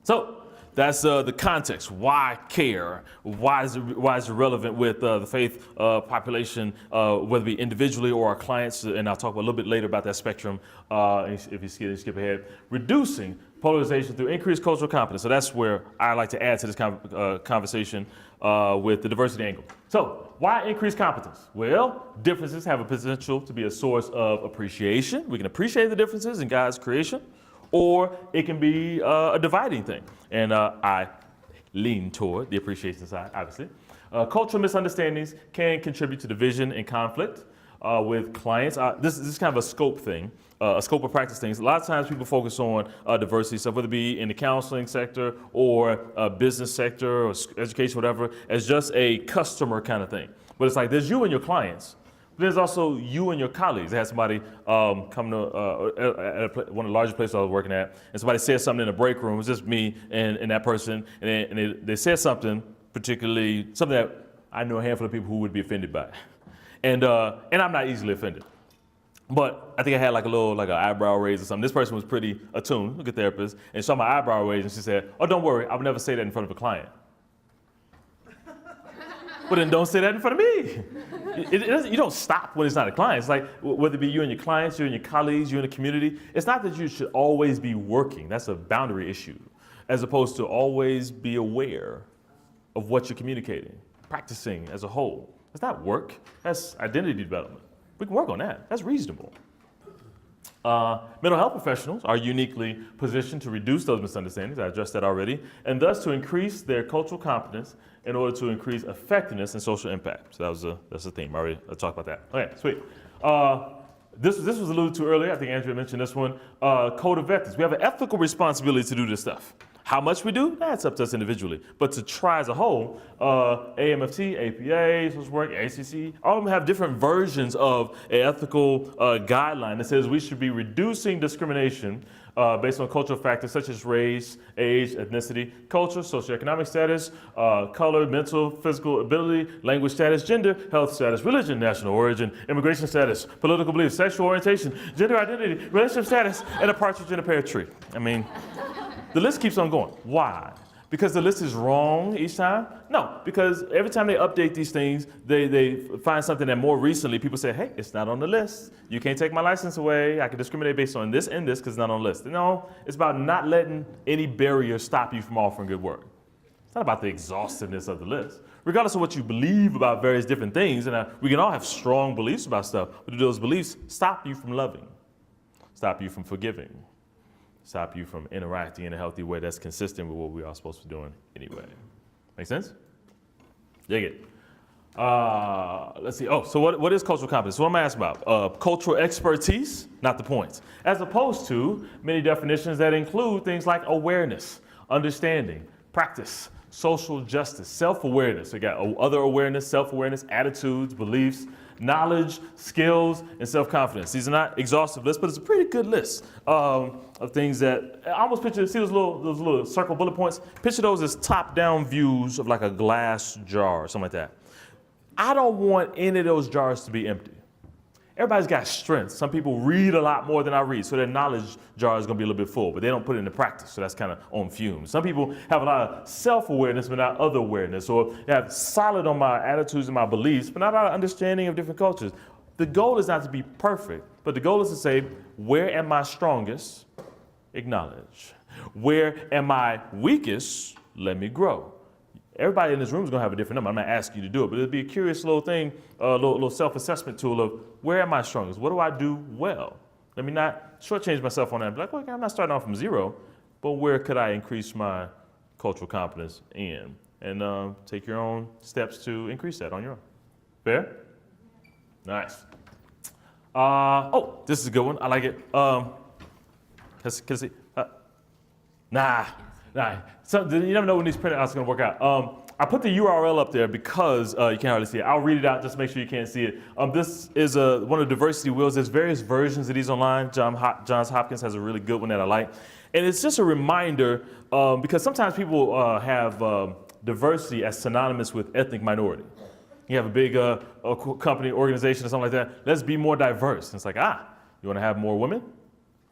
So that's the context. Why care? Why is it relevant with the faith population, whether it be individually or our clients? And I'll talk a little bit later about that spectrum if you skip ahead. Reducing polarization through increased cultural competence. So that's where I like to add to this conversation with the diversity angle. So why increase competence? Well, differences have a potential to be a source of appreciation. We can appreciate the differences in God's creation, or it can be a dividing thing. And I lean toward the appreciation side, obviously. Cultural misunderstandings can contribute to division and conflict with clients. This is kind of a scope thing, a scope of practice things. A lot of times people focus on diversity stuff, whether it be in the counseling sector or business sector or education, whatever, as just a customer kind of thing. But it's like there's you and your clients. There's also you and your colleagues. I had somebody come to one of the largest places I was working at, and somebody said something in the break room. It was just me and that person, and they said something, particularly something that I know a handful of people who would be offended by it. And I'm not easily offended. But I think I had like an eyebrow raise or something. This person was pretty attuned, a good therapist, and saw my eyebrow raise and she said, oh, don't worry, I would never say that in front of a client. Well, then don't say that in front of me. You don't stop when it's not a client. It's like whether it be you and your clients, you and your colleagues, you and the community. It's not that you should always be working. That's a boundary issue, as opposed to always be aware of what you're communicating, practicing as a whole. It's not work. That's identity development. We can work on that. That's reasonable. Mental health professionals are uniquely positioned to reduce those misunderstandings. I addressed that already, and thus to increase their cultural competence in order to increase effectiveness and social impact. So that's the theme. I already talked about that. Okay, sweet. This was alluded to earlier. I think Andrea mentioned this one. Code of ethics. We have an ethical responsibility to do this stuff. How much we do, that's up to us individually. But to try as a whole, AMFT, APA, social work, ACC, all of them have different versions of an ethical guideline that says we should be reducing discrimination based on cultural factors such as race, age, ethnicity, culture, socioeconomic status, color, mental, physical ability, language status, gender, health status, religion, national origin, immigration status, political beliefs, sexual orientation, gender identity, relationship status, and a partridge in a pear tree. I mean, the list keeps on going. Why? Because the list is wrong each time? No, because every time they update these things, they find something that more recently people say, hey, it's not on the list. You can't take my license away. I can discriminate based on this and this because it's not on the list. No, it's about not letting any barrier stop you from offering good work. It's not about the exhaustiveness of the list. Regardless of what you believe about various different things, and we can all have strong beliefs about stuff, but do those beliefs stop you from loving, stop you from forgiving, stop you from interacting in a healthy way that's consistent with what we are supposed to be doing anyway. Make sense? Dig it. Let's see. Oh, so what is cultural competence? What am I asking about? Cultural expertise, not the points. As opposed to many definitions that include things like awareness, understanding, practice, social justice, self-awareness. We got other awareness, self-awareness, attitudes, beliefs, knowledge, skills, and self-confidence. These are not exhaustive lists, but it's a pretty good list of things that I almost picture. See those little circle bullet points? Picture those as top-down views of like a glass jar or something like that. I don't want any of those jars to be empty. Everybody's got strengths. Some people read a lot more than I read, so their knowledge jar is going to be a little bit full, but they don't put it into practice, so that's kind of on fumes. Some people have a lot of self-awareness, but not other awareness, or they have solid on my attitudes and my beliefs, but not a lot of understanding of different cultures. The goal is not to be perfect, but the goal is to say, where am I strongest? Acknowledge. Where am I weakest? Let me grow. Everybody in this room is going to have a different number. I'm not asking you to do it, but it'll be a curious little thing, a little self-assessment tool of where am I strongest? What do I do well? Let me not shortchange myself on that. Be like, okay, I'm not starting off from zero, but where could I increase my cultural competence in? And take your own steps to increase that on your own. Fair? Nice. Oh, this is a good one. I like it. Can I see? Nah. So you never know when these printouts are going to work out. I put the URL up there because you can't hardly see it. I'll read it out just to make sure you can't see it. This is one of the diversity wheels. There's various versions of these online. Johns Hopkins has a really good one that I like. And it's just a reminder because sometimes people have diversity as synonymous with ethnic minority. You have a big company, organization, or something like that. Let's be more diverse. And it's like, you want to have more women?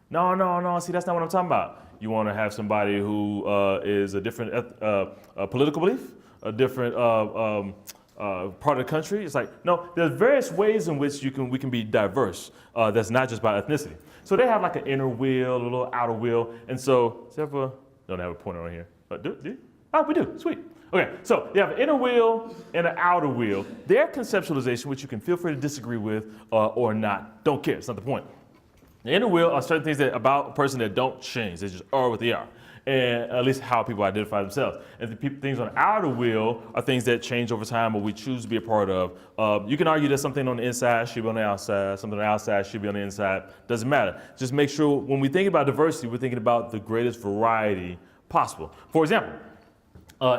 No. See, that's not what I'm talking about. You want to have somebody who is a different political belief, a different part of the country. It's like, no, there's various ways in which we can be diverse. That's not just by ethnicity. So they have like an inner wheel, a little outer wheel. And so, don't have a pointer on here. But do you? Oh, we do. Sweet. Okay, so you have an inner wheel and an outer wheel. Their conceptualization, which you can feel free to disagree with or not, don't care. It's not the point. The inner wheel are certain things about a person that don't change. They just are what they are, and at least how people identify themselves. And the things on the outer wheel are things that change over time or we choose to be a part of. You can argue that something on the inside should be on the outside, something on the outside should be on the inside. Doesn't matter. Just make sure when we think about diversity, we're thinking about the greatest variety possible. For example,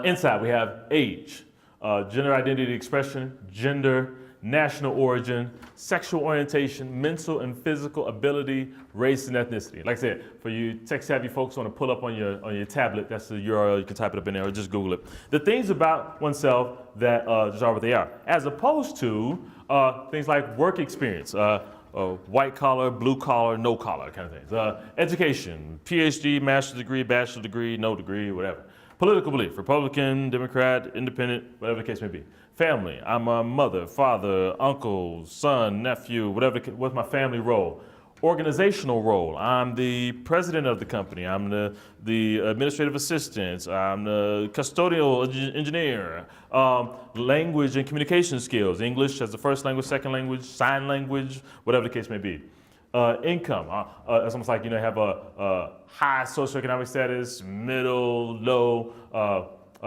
inside we have age, gender identity expression, gender, national origin, sexual orientation, mental and physical ability, race and ethnicity. Like I said, for you tech-savvy folks want to pull up on your tablet, that's the URL, you can type it up in there or just Google it. The things about oneself that just are what they are, as opposed to things like work experience, white collar, blue collar, no collar kind of things. Education, PhD, master's degree, bachelor's degree, no degree, whatever. Political belief, Republican, Democrat, Independent, whatever the case may be. Family, I'm a mother, father, uncle, son, nephew, what's my family role? Organizational role, I'm the president of the company, I'm the administrative assistant, I'm the custodial engineer. Language and communication skills, English as the first language, second language, sign language, whatever the case may be. Income, it's almost like you have a high socioeconomic status, middle, low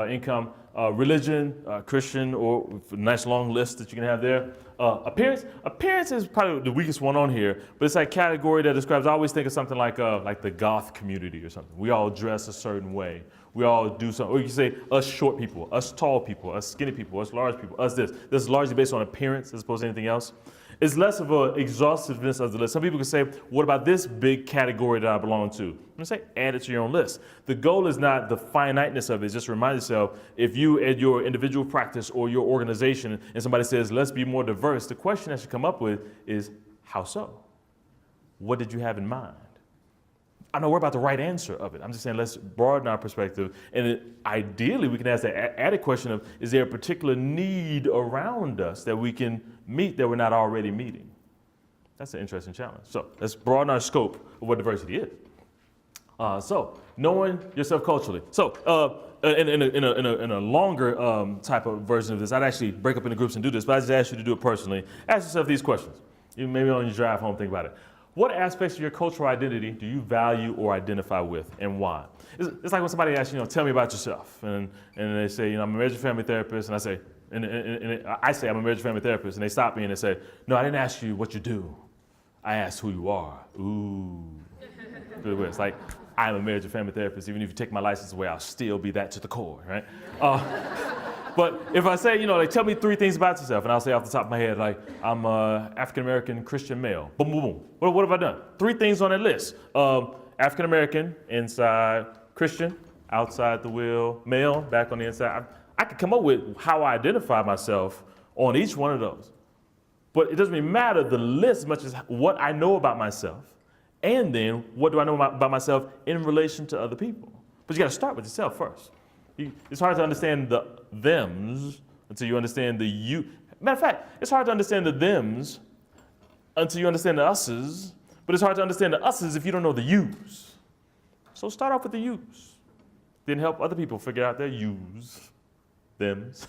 income. Religion, Christian, or a nice long list that you can have there. Appearance is probably the weakest one on here, but it's like a category that describes, I always think of something like the goth community or something. We all dress a certain way. We all do something, or you can say us short people, us tall people, us skinny people, us large people, us this. This is largely based on appearance as opposed to anything else. It's less of an exhaustiveness of the list. Some people can say, what about this big category that I belong to? I'm gonna say, add it to your own list. The goal is not the finiteness of it, it's just remind yourself, if you at your individual practice or your organization and somebody says, let's be more diverse, the question that should come up with is, how so? What did you have in mind? I don't know about the right answer of it. I'm just saying let's broaden our perspective. And ideally, we can ask the added question of, is there a particular need around us that we can meet that we're not already meeting? That's an interesting challenge. So let's broaden our scope of what diversity is. So knowing yourself culturally. So in a longer type of version of this, I'd actually break up into groups and do this, but I just ask you to do it personally. Ask yourself these questions. You maybe on your drive home, think about it. What aspects of your cultural identity do you value or identify with, and why? It's like when somebody asks you, tell me about yourself, and they say, I'm a marriage and family therapist, and I say, I say I'm a marriage and family therapist, and they stop me and they say, no, I didn't ask you what you do. I asked who you are. Ooh. It's like, I'm a marriage and family therapist. Even if you take my license away, I'll still be that to the core, right? But if I say, tell me 3 things about yourself, and I'll say off the top of my head, like, I'm a African-American Christian male. Boom, boom, boom. What have I done? 3 things on that list. African-American, inside, Christian, outside the wheel, male, back on the inside. I could come up with how I identify myself on each one of those. But it doesn't really matter the list as much as what I know about myself, and then what do I know about myself in relation to other people. But you got to start with yourself first. It's hard to understand the thems until you understand the you. Matter of fact, it's hard to understand the thems until you understand the us's, but it's hard to understand the us's if you don't know the you's. So start off with the you's, then help other people figure out their you's, thems,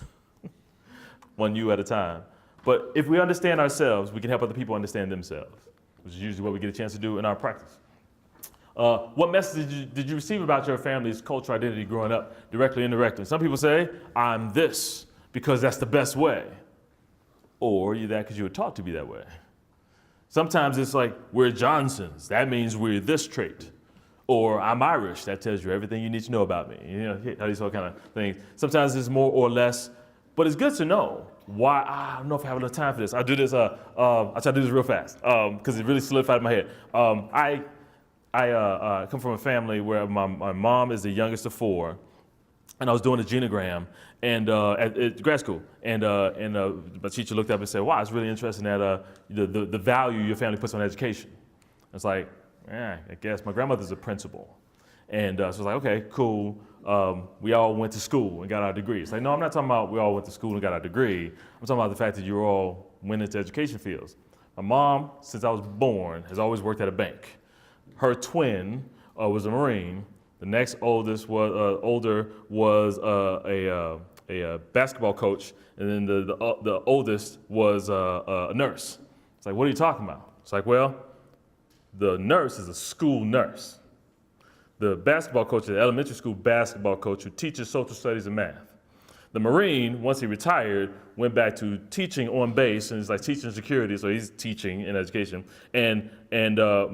one you at a time. But if we understand ourselves, we can help other people understand themselves, which is usually what we get a chance to do in our practice. What message did you receive about your family's cultural identity growing up, directly and indirectly? Some people say, I'm this because that's the best way. Or you're that because you were taught to be that way. Sometimes it's like, we're Johnsons. That means we're this trait. Or I'm Irish. That tells you everything you need to know about me. These all kind of things. Sometimes it's more or less. But it's good to know why. I don't know if I have enough time for this. I'll do this. I'll try to do this real fast because it really solidified in my head. I come from a family where my mom is the youngest of 4, and I was doing a genogram and at grad school, and my teacher looked up and said, "Wow, it's really interesting that the value your family puts on education." It's like, I guess my grandmother's a principal, and so I was like, okay, cool. We all went to school and got our degrees. Like, no, I'm not talking about we all went to school and got our degree. I'm talking about the fact that you all went into education fields. My mom, since I was born, has always worked at a bank. Her twin was a Marine. The next oldest was older was a basketball coach, and then the oldest was a nurse. It's like, what are you talking about? It's like, well, the nurse is a school nurse. The basketball coach is an elementary school basketball coach who teaches social studies and math. The Marine, once he retired, went back to teaching on base, and it's like teaching security, so he's teaching in education. And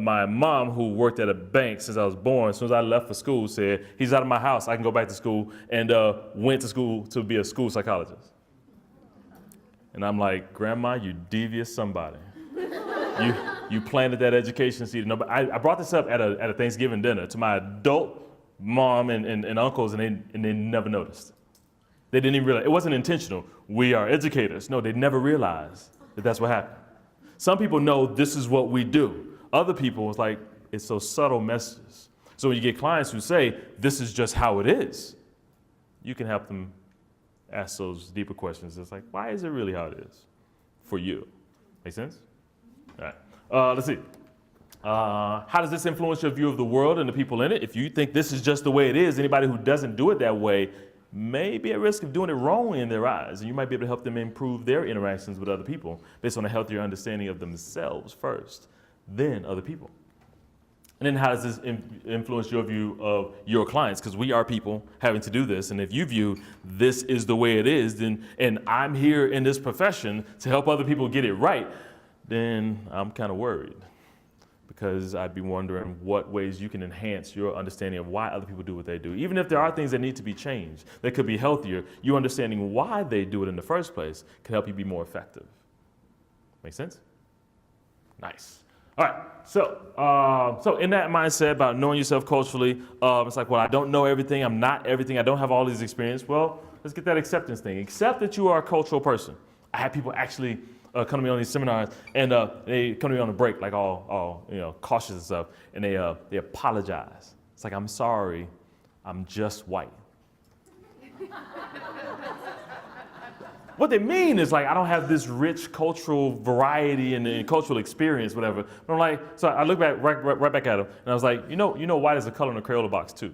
my mom, who worked at a bank since I was born, as soon as I left for school, said, he's out of my house, I can go back to school, and went to school to be a school psychologist. And I'm like, Grandma, you devious somebody. You planted that education seed. I brought this up at a Thanksgiving dinner to my adult mom and uncles, and they never noticed. They didn't even realize. It wasn't intentional. We are educators. No, they never realized that that's what happened. Some people know this is what we do. Other people, it's like, it's those subtle messages. So when you get clients who say, this is just how it is, you can help them ask those deeper questions. It's like, why is it really how it is for you? Make sense? All right. Let's see. How does this influence your view of the world and the people in it? If you think this is just the way it is, anybody who doesn't do it that way may be at risk of doing it wrong in their eyes. And you might be able to help them improve their interactions with other people based on a healthier understanding of themselves first, then other people. And then how does this influence your view of your clients? Because we are people having to do this. And if you view this is the way it is, then, and I'm here in this profession to help other people get it right, then I'm kind of worried. Because I'd be wondering what ways you can enhance your understanding of why other people do what they do. Even if there are things that need to be changed, that could be healthier, you understanding why they do it in the first place can help you be more effective. Make sense? Nice. All right, so in that mindset about knowing yourself culturally, it's like, well, I don't know everything, I'm not everything, I don't have all these experience. Well, let's get that acceptance thing. Accept that you are a cultural person. I have people actually come to me on these seminars, and they come to me on a break, like all cautious and stuff, and they apologize. It's like, I'm sorry, I'm just white. What they mean is like, I don't have this rich cultural variety and cultural experience, whatever. But I'm like, so I look back right back at him, and I was like, you know, white is a color in the Crayola box too.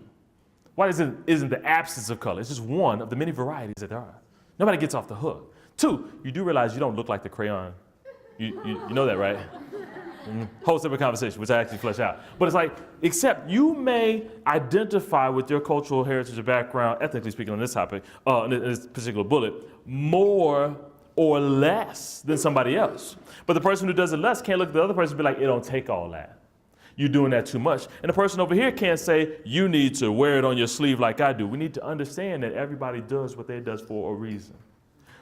White isn't the absence of color. It's just one of the many varieties that there are. Nobody gets off the hook. 2, you do realize you don't look like the crayon. You know that, right? Whole separate conversation, which I actually flesh out. But it's like, except you may identify with your cultural heritage or background, ethnically speaking on this topic, in this particular bullet, more or less than somebody else. But the person who does it less can't look at the other person and be like, it don't take all that. You're doing that too much. And the person over here can't say, you need to wear it on your sleeve like I do. We need to understand that everybody does what they does for a reason.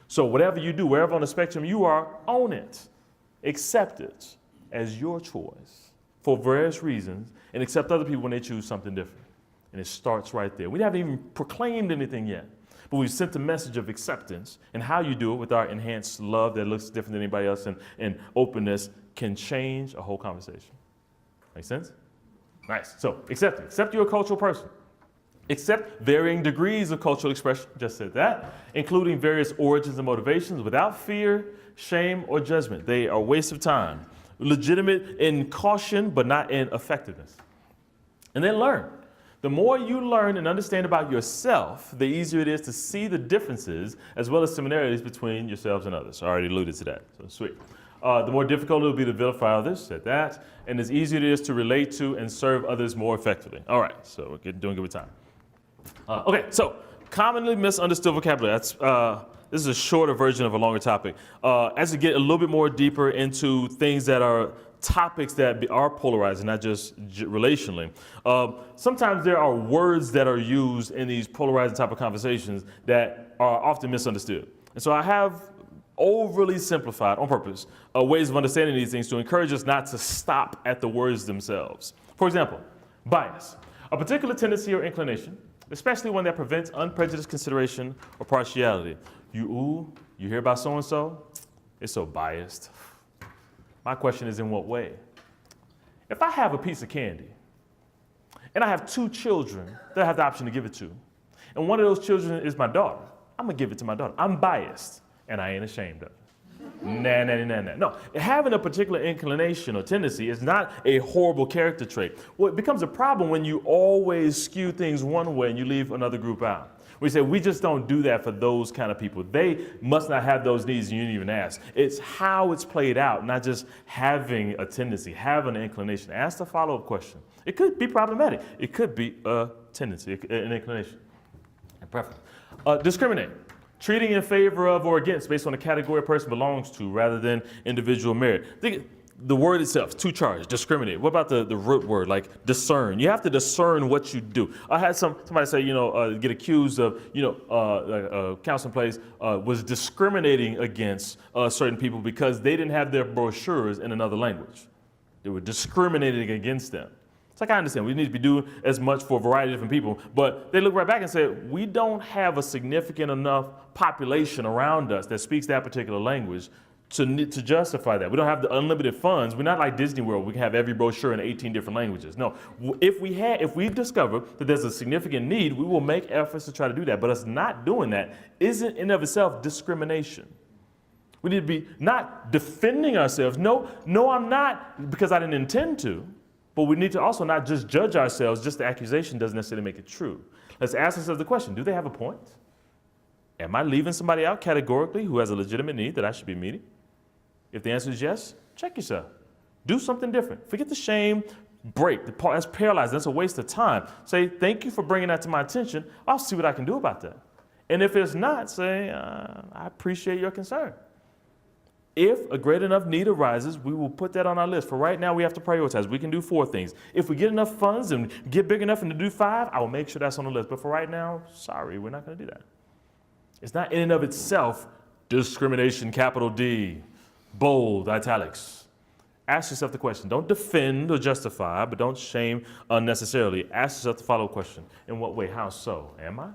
So whatever you do, wherever on the spectrum you are, own it. Accept it as your choice for various reasons, and accept other people when they choose something different. And it starts right there. We haven't even proclaimed anything yet, but we've sent the message of acceptance, and how you do it with our enhanced love that looks different than anybody else and openness can change a whole conversation. Make sense? Nice. So accept it. Accept you're a cultural person. Accept varying degrees of cultural expression, just said that, including various origins and motivations without fear, shame, or judgment. They are a waste of time. Legitimate in caution, but not in effectiveness. And then learn. The more you learn and understand about yourself, the easier it is to see the differences as well as similarities between yourselves and others. I already alluded to that, so sweet. The more difficult it will be to vilify others, said that, and as easier it is to relate to and serve others more effectively. All right, so we're doing good with time. Okay, so commonly misunderstood vocabulary. This is a shorter version of a longer topic. As we get a little bit more deeper into things that are topics that are polarizing, not just relationally, sometimes there are words that are used in these polarizing type of conversations that are often misunderstood. And so I have overly simplified, on purpose, ways of understanding these things to encourage us not to stop at the words themselves. For example, bias, a particular tendency or inclination, especially one that prevents unprejudiced consideration or partiality. You hear about so-and-so? It's so biased. My question is, in what way? If I have a piece of candy, and I have 2 children that I have the option to give it to, and one of those children is my daughter, I'm gonna give it to my daughter. I'm biased, and I ain't ashamed of it. Nah. No, having a particular inclination or tendency is not a horrible character trait. Well, it becomes a problem when you always skew things one way and you leave another group out. We say, we just don't do that for those kind of people. They must not have those needs and you didn't even ask. It's how it's played out, not just having a tendency, having an inclination. Ask the follow-up question. It could be problematic. It could be a tendency, an inclination, a preference. Discriminate. Treating in favor of or against based on the category a person belongs to rather than individual merit. the word itself, to charge, discriminate. What about the root word, like discern? You have to discern what you do. I had somebody say, get accused of, a counseling place was discriminating against certain people because they didn't have their brochures in another language. They were discriminating against them. It's like, I understand, we need to be doing as much for a variety of different people, but they look right back and say, we don't have a significant enough population around us that speaks that particular language to justify that. We don't have the unlimited funds. We're not like Disney World. We can have every brochure in 18 different languages. No, if we discover that there's a significant need, we will make efforts to try to do that. But us not doing that isn't in of itself discrimination. We need to be not defending ourselves. No, I'm not, because I didn't intend to. But we need to also not just judge ourselves. Just the accusation doesn't necessarily make it true. Let's ask ourselves the question, do they have a point? Am I leaving somebody out categorically who has a legitimate need that I should be meeting? If the answer is yes, check yourself. Do something different. Forget the shame, break. That's paralyzing. That's a waste of time. Say, thank you for bringing that to my attention. I'll see what I can do about that. And if it's not, say, I appreciate your concern. If a great enough need arises, we will put that on our list. For right now, we have to prioritize. We can do 4 things. If we get enough funds and get big enough and to do 5, I will make sure that's on the list. But for right now, sorry, we're not going to do that. It's not in and of itself discrimination, capital D. Bold, italics. Ask yourself the question. Don't defend or justify, but don't shame unnecessarily. Ask yourself the follow-up question. In what way? How so? Am I?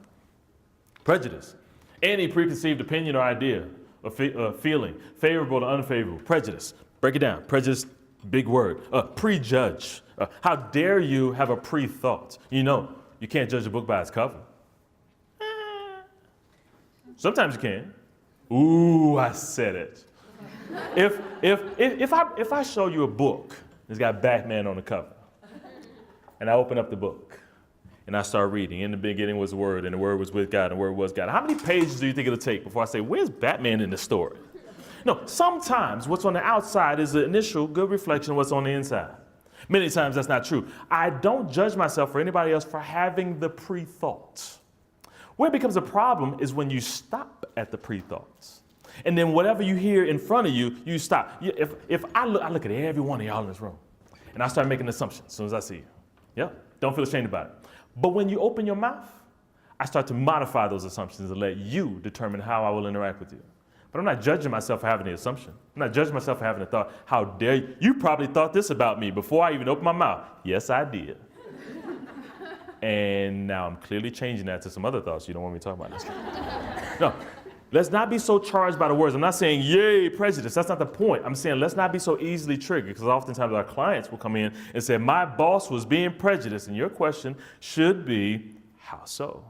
Prejudice. Any preconceived opinion or idea or feeling, favorable or unfavorable. Prejudice. Break it down. Prejudice, big word. Prejudge. How dare you have a pre-thought? You can't judge a book by its cover. Sometimes you can. Ooh, I said it. If I show you a book that's got Batman on the cover, and I open up the book, and I start reading, in the beginning was the Word, and the Word was with God, and the Word was God. How many pages do you think it'll take before I say, where's Batman in the story? No, sometimes what's on the outside is the initial good reflection of what's on the inside. Many times that's not true. I don't judge myself or anybody else for having the pre-thoughts. Where it becomes a problem is when you stop at the pre-thoughts. And then whatever you hear in front of you, you stop. If I look at every one of y'all in this room, and I start making assumptions as soon as I see you. Yeah, don't feel ashamed about it. But when you open your mouth, I start to modify those assumptions and let you determine how I will interact with you. But I'm not judging myself for having the assumption. I'm not judging myself for having the thought. How dare you? You probably thought this about me before I even opened my mouth. Yes, I did. And now I'm clearly changing that to some other thoughts you don't want me to talk about this. No, let's not be so charged by the words. I'm not saying, yay, prejudice. That's not the point. I'm saying let's not be so easily triggered, because oftentimes our clients will come in and say, my boss was being prejudiced. And your question should be, how so?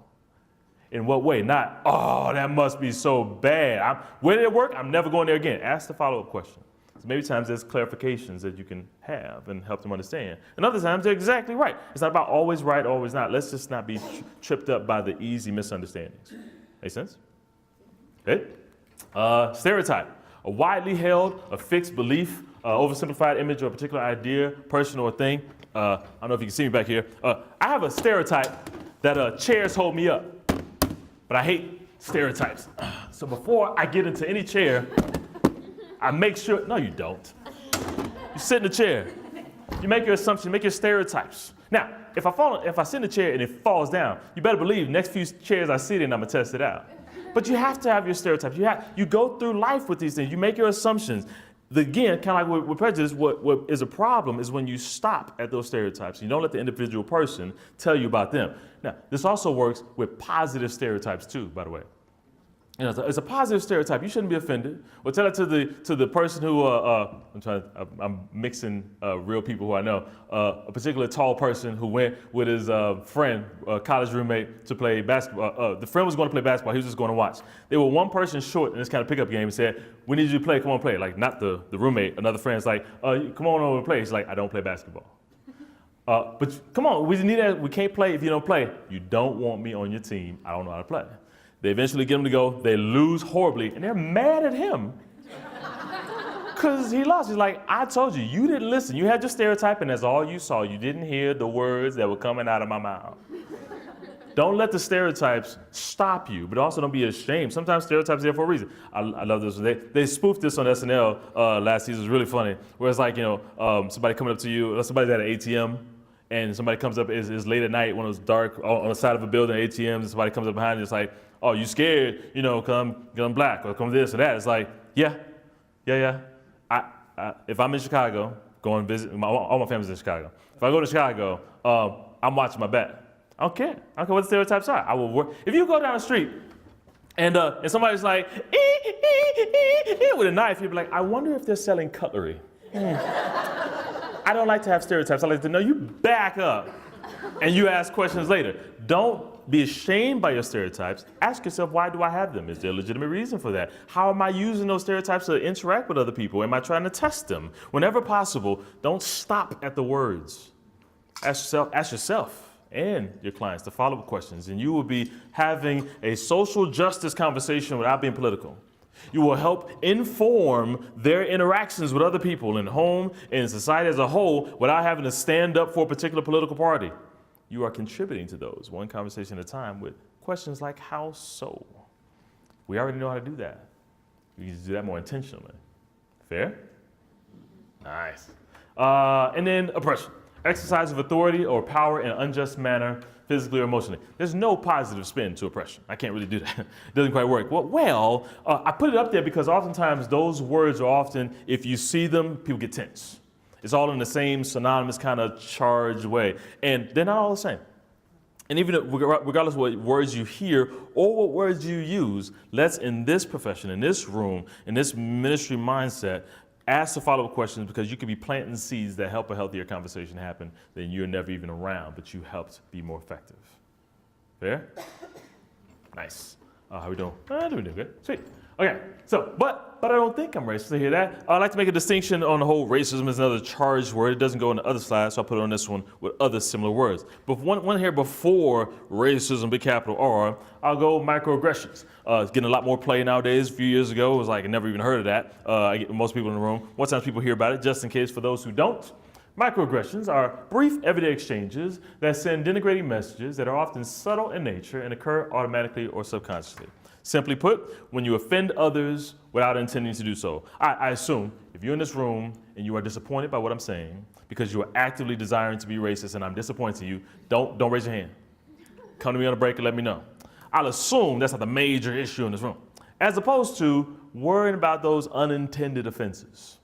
In what way? Not, oh, that must be so bad. Where did it work? I'm never going there again. Ask the follow-up question. So maybe times there's clarifications that you can have and help them understand. And other times they're exactly right. It's not about always right, always not. Let's just not be tripped up by the easy misunderstandings. Make sense? Okay. Stereotype. A widely held, a fixed belief, oversimplified image of a particular idea, person, or thing. I don't know if you can see me back here. I have a stereotype that chairs hold me up. But I hate stereotypes. So before I get into any chair, I make sure, no you don't. You sit in the chair. You make your assumptions, make your stereotypes. Now, if I sit in the chair and it falls down, you better believe next few chairs I sit in, I'm gonna test it out. But you have to have your stereotypes. You go through life with these things. You make your assumptions. Again, kind of like with prejudice, what is a problem is when you stop at those stereotypes. You don't let the individual person tell you about them. Now, this also works with positive stereotypes too, by the way. You know, it's a positive stereotype. You shouldn't be offended. Well, tell it to the person who I'm mixing real people who I know. A particular tall person who went with his friend, college roommate, to play basketball. The friend was going to play basketball. He was just going to watch. They were one person short in this kind of pickup game and said, "We need you to play. Come on, play." Like not the roommate. Another friend's like, "Come on over and play." He's like, "I don't play basketball." But come on, we need that. We can't play if you don't play. You don't want me on your team. I don't know how to play. They eventually get him to go. They lose horribly, and they're mad at him because he lost. He's like, I told you, you didn't listen. You had your stereotype, and that's all you saw. You didn't hear the words that were coming out of my mouth. don't let the stereotypes stop you, but also don't be ashamed. Sometimes stereotypes are there for a reason. I love this one. They spoofed this on SNL last season. It was really funny. Where it's like, somebody coming up to you, somebody's at an ATM, and somebody comes up, it's late at night when it's dark on the side of a building, ATMs, and somebody comes up behind you, it's like, oh, you scared, come black, or come this or that. It's like, yeah. If I'm in Chicago, go and visit, all my family's in Chicago. If I go to Chicago, I'm watching my back. I don't care what the stereotypes are. I will work. If you go down the street and somebody's like, with a knife, you'll be like, I wonder if they're selling cutlery. I don't like to have stereotypes. I like to know you back up and you ask questions later. Don't be ashamed by your stereotypes. Ask yourself, why do I have them? Is there a legitimate reason for that? How am I using those stereotypes to interact with other people? Am I trying to test them? Whenever possible, don't stop at the words. Ask yourself and your clients the follow-up questions, and you will be having a social justice conversation without being political. You will help inform their interactions with other people in home and in society as a whole without having to stand up for a particular political party. You are contributing to those one conversation at a time with questions like, how so? We already know how to do that. We need to do that more intentionally. Fair? Nice. And then oppression. Exercise of authority or power in an unjust manner, physically or emotionally. There's no positive spin to oppression. I can't really do that. It doesn't quite work. Well, I put it up there because oftentimes those words are often, if you see them, people get tense. It's all in the same synonymous kind of charged way. And they're not all the same. And even regardless of what words you hear or what words you use, let's, in this profession, in this room, in this ministry mindset, ask the follow-up questions, because you could be planting seeds that help a healthier conversation happen then you're never even around, but you helped be more effective. Fair? Nice. How we doing? Doing good. Sweet. Okay, so, but I don't think I'm racist. I hear that. I'd like to make a distinction on the whole racism is another charged word. It doesn't go in the other slides, so I'll put it on this one with other similar words. But one here before racism, big capital R, I'll go microaggressions. It's getting a lot more play nowadays. A few years ago, it was like I never even heard of that. I get most people in the room. What times people hear about it, just in case for those who don't. Microaggressions are brief everyday exchanges that send denigrating messages that are often subtle in nature and occur automatically or subconsciously. Simply put, when you offend others without intending to do so. I assume if you're in this room and you are disappointed by what I'm saying because you are actively desiring to be racist and I'm disappointing you, don't raise your hand. Come to me on a break and let me know. I'll assume that's not the major issue in this room, as opposed to worrying about those unintended offenses.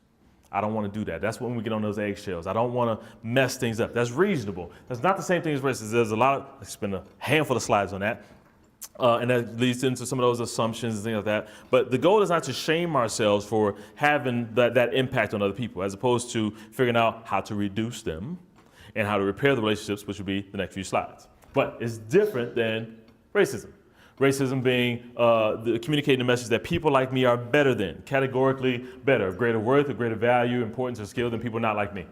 I don't want to do that. That's when we get on those eggshells. I don't want to mess things up. That's reasonable. That's not the same thing as racist. There's I spent a handful of slides on that. And that leads into some of those assumptions and things like that. But the goal is not to shame ourselves for having that impact on other people, as opposed to figuring out how to reduce them and how to repair the relationships, which will be the next few slides. But it's different than racism. Racism being communicating the message that people like me are better than, categorically better, of greater worth, of greater value, importance, or skill than people not like me.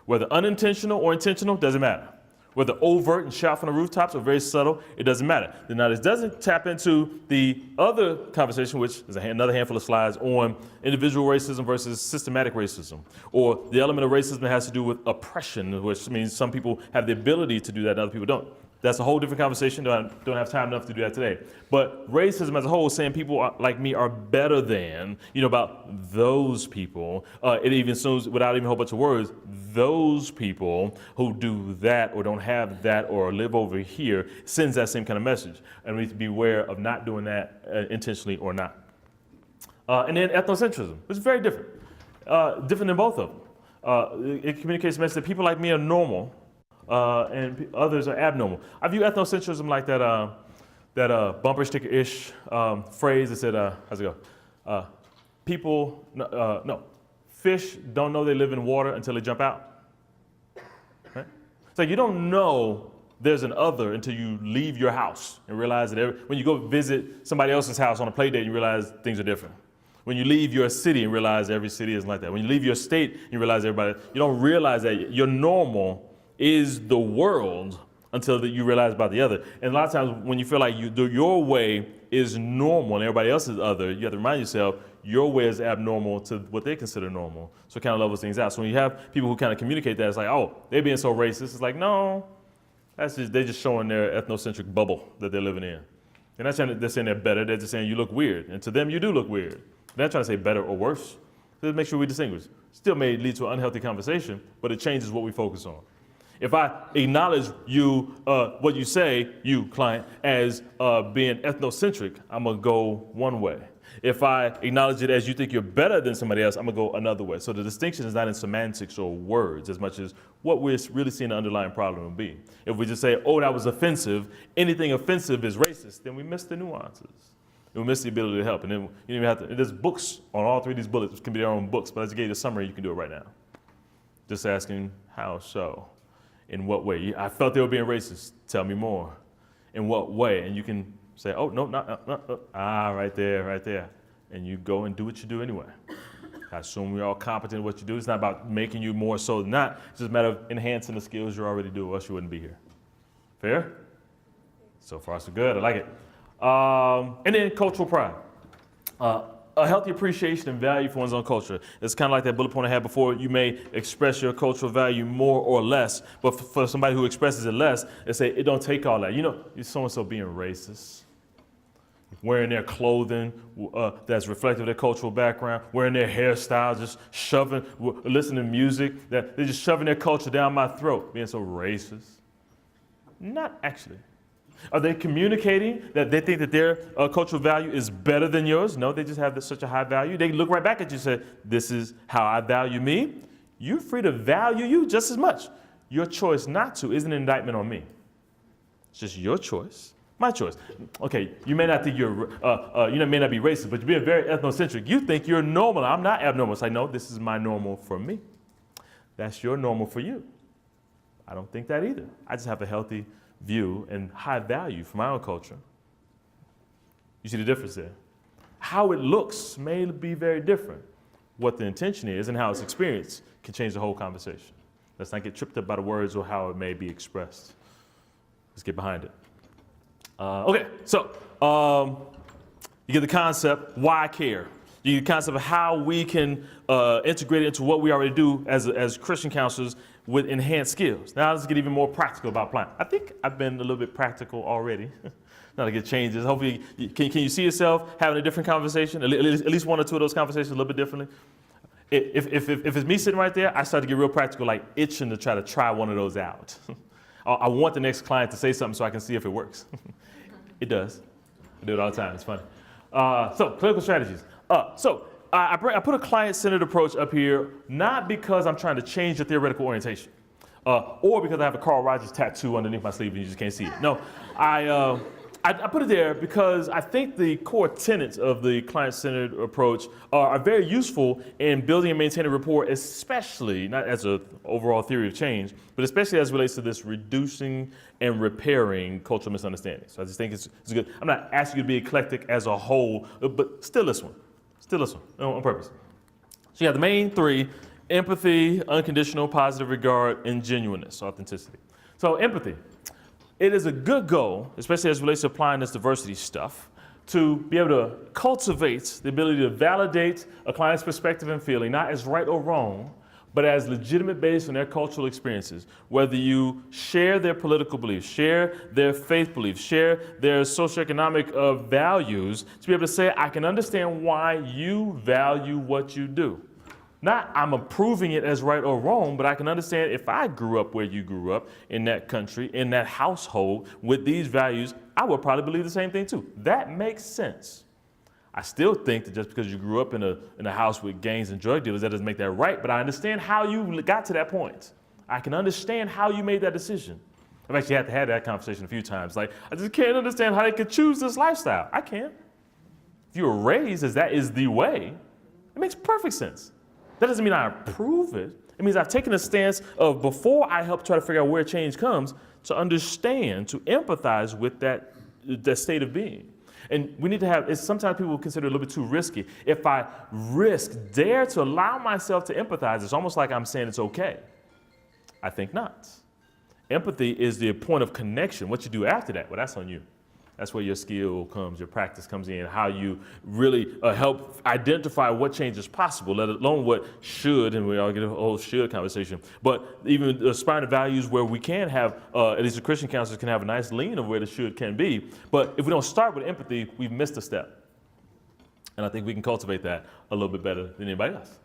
Whether unintentional or intentional, doesn't matter. Whether overt and shout from the rooftops or very subtle, it doesn't matter. Now, this doesn't tap into the other conversation, which is another handful of slides on individual racism versus systematic racism. Or the element of racism that has to do with oppression, which means some people have the ability to do that and other people don't. That's a whole different conversation. Don't have time enough to do that today. But racism as a whole, saying people like me are better than, about those people. It even assumes, without even a whole bunch of words, those people who do that or don't have that or live over here sends that same kind of message. And we need to be aware of not doing that intentionally or not. And then ethnocentrism, which is very different. Different than both of them. It communicates a message that people like me are normal. And others are abnormal. I view ethnocentrism like that bumper sticker-ish phrase that said, how's it go? Fish don't know they live in water until they jump out. Right? It's like you don't know there's an other until you leave your house and realize that when you go visit somebody else's house on a play date, you realize things are different. When you leave your city and realize every city isn't like that. When you leave your state, you realize you don't realize that your normal is the world until you realize about the other. And a lot of times when you feel like your way is normal and everybody else is other, you have to remind yourself your way is abnormal to what they consider normal. So it kind of levels things out. So when you have people who kind of communicate that, it's like, oh, they're being so racist. It's like, no, They're just showing their ethnocentric bubble that they're living in. They're not saying they're better, they're just saying you look weird. And to them, you do look weird. They're not trying to say better or worse. So let's make sure we distinguish. Still may lead to an unhealthy conversation, but it changes what we focus on. If I acknowledge you, what you say, you client, as being ethnocentric, I'm gonna go one way. If I acknowledge it as you think you're better than somebody else, I'm gonna go another way. So the distinction is not in semantics or words as much as what we're really seeing the underlying problem will be. If we just say, oh, that was offensive, anything offensive is racist, then we miss the nuances. And we miss the ability to help. And then you don't even have to, there's books on all three of these bullets, which can be their own books, but I just gave you a summary, you can do it right now. Just asking, how so? In what way? I felt they were being racist. Tell me more. In what way? And you can say, oh, no, no. Right there. And you go and do what you do anyway. I assume we're all competent at what you do. It's not about making you more so than not. It's just a matter of enhancing the skills you already do, or else you wouldn't be here. Fair? So far, so good. I like it. And then cultural pride. A healthy appreciation and value for one's own culture. It's kind of like that bullet point I had before. You may express your cultural value more or less, but for somebody who expresses it less, they say, it don't take all that. You know, so-and-so being racist, wearing their clothing that's reflective of their cultural background, wearing their hairstyle, just shoving, listening to music, that they're just shoving their culture down my throat, being so racist. Not actually. Are they communicating that they think that their cultural value is better than yours? No, they just have such a high value. They look right back at you and say, this is how I value me. You're free to value you just as much. Your choice not to isn't an indictment on me. It's just your choice, my choice. Okay, you may not think you may not be racist, but you're being very ethnocentric. You think you're normal. I'm not abnormal. It's like, no, this is my normal for me. That's your normal for you. I don't think that either. I just have a healthy view and high value for my own culture. You see the difference there? How it looks may be very different. What the intention is and how it's experienced can change the whole conversation. Let's not get tripped up by the words or how it may be expressed. Let's get behind it. Okay, so you get the concept, why care? You get the concept of how we can integrate it into what we already do as Christian counselors with enhanced skills. Now let's get even more practical about applying. I think I've been a little bit practical already. Not to get changes. Hopefully, can you see yourself having a different conversation? At least one or two of those conversations a little bit differently. If it's me sitting right there, I start to get real practical, like itching to try one of those out. I want the next client to say something so I can see if it works. It does. I do it all the time. It's funny. So political strategies. I put a client-centered approach up here, not because I'm trying to change your theoretical orientation, or because I have a Carl Rogers tattoo underneath my sleeve and you just can't see it. No, I put it there because I think the core tenets of the client-centered approach are very useful in building and maintaining rapport, especially, not as an overall theory of change, but especially as it relates to this reducing and repairing cultural misunderstandings. So I just think it's good. I'm not asking you to be eclectic as a whole, but still this one. On purpose. So you have the main three: empathy, unconditional positive regard, and genuineness, authenticity. So empathy. It is a good goal, especially as it relates to applying this diversity stuff, to be able to cultivate the ability to validate a client's perspective and feeling, not as right or wrong, but as legitimate based on their cultural experiences. Whether you share their political beliefs, share their faith beliefs, share their socioeconomic values, to be able to say, I can understand why you value what you do. Not I'm approving it as right or wrong, but I can understand if I grew up where you grew up, in that country, in that household, with these values, I would probably believe the same thing too. That makes sense. I still think that just because you grew up in a house with gangs and drug dealers, that doesn't make that right, but I understand how you got to that point. I can understand how you made that decision. I've actually had to have that conversation a few times. Like, I just can't understand how they could choose this lifestyle. I can. If you were raised as that is the way, it makes perfect sense. That doesn't mean I approve it. It means I've taken a stance of, before I help try to figure out where change comes, to understand, to empathize with that state of being. And we need to have, sometimes people consider it a little bit too risky. If I dare to allow myself to empathize, it's almost like I'm saying it's okay. I think not. Empathy is the point of connection. What you do after that, well, that's on you. That's where your skill comes, your practice comes in, how you really help identify what change is possible, let alone what should, and we all get a whole should conversation. But even aspiring to values where we can have, at least the Christian counselors can have a nice lean of where the should can be. But if we don't start with empathy, we've missed a step. And I think we can cultivate that a little bit better than anybody else.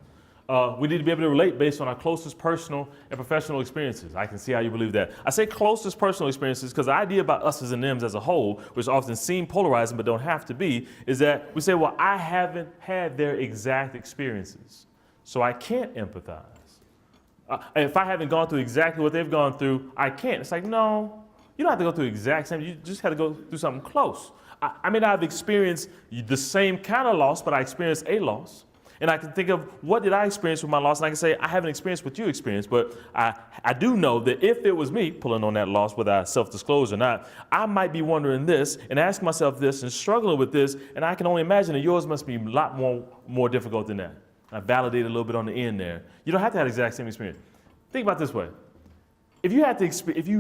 We need to be able to relate based on our closest personal and professional experiences. I can see how you believe that. I say closest personal experiences because the idea about us and thems as a whole, which often seem polarizing but don't have to be, is that we say, well, I haven't had their exact experiences, so I can't empathize. If I haven't gone through exactly what they've gone through, I can't. It's like, no, you don't have to go through the exact same. You just have to go through something close. I may not have experienced the same kind of loss, but I experienced a loss. And I can think of what did I experience with my loss, and I can say I haven't experienced what you experienced, but I do know that if it was me pulling on that loss, whether I self-disclose or not, I might be wondering this and asking myself this and struggling with this, and I can only imagine that yours must be a lot more difficult than that. I validated a little bit on the end there. You don't have to have the exact same experience. Think about it this way. If you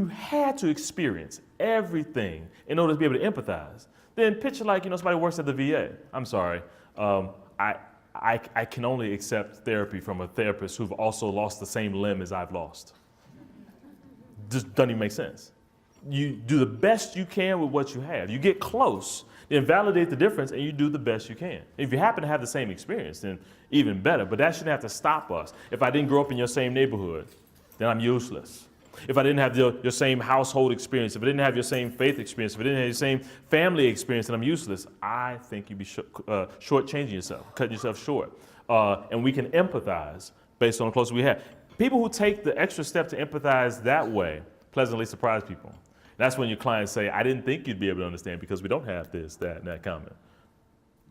had to experience everything in order to be able to empathize, then picture like, somebody works at the VA. I'm sorry. I can only accept therapy from a therapist who've also lost the same limb as I've lost. Just doesn't even make sense. You do the best you can with what you have. You get close, then validate the difference, and you do the best you can. If you happen to have the same experience, then even better. But that shouldn't have to stop us. If I didn't grow up in your same neighborhood, then I'm useless. If I didn't have your same household experience, if I didn't have your same faith experience, if I didn't have your same family experience, then I'm useless. I think you'd be shortchanging yourself, cutting yourself short. And we can empathize based on the closeness we have. People who take the extra step to empathize that way pleasantly surprise people. That's when your clients say, I didn't think you'd be able to understand because we don't have this, that, and that common.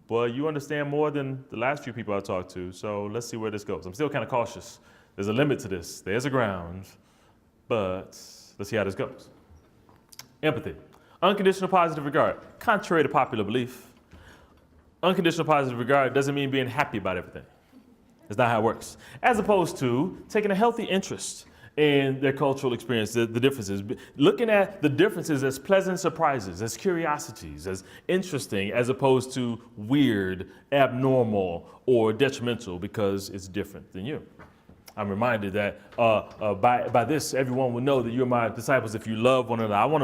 Well, you understand more than the last few people I talked to, so let's see where this goes. I'm still kind of cautious. There's a limit to this. There's a ground. But let's see how this goes. Empathy. Unconditional positive regard. Contrary to popular belief, unconditional positive regard doesn't mean being happy about everything. That's not how it works. As opposed to taking a healthy interest in their cultural experience, the differences. Looking at the differences as pleasant surprises, as curiosities, as interesting, as opposed to weird, abnormal, or detrimental because it's different than you. I'm reminded that by this, everyone will know that you're my disciples if you love one another. I want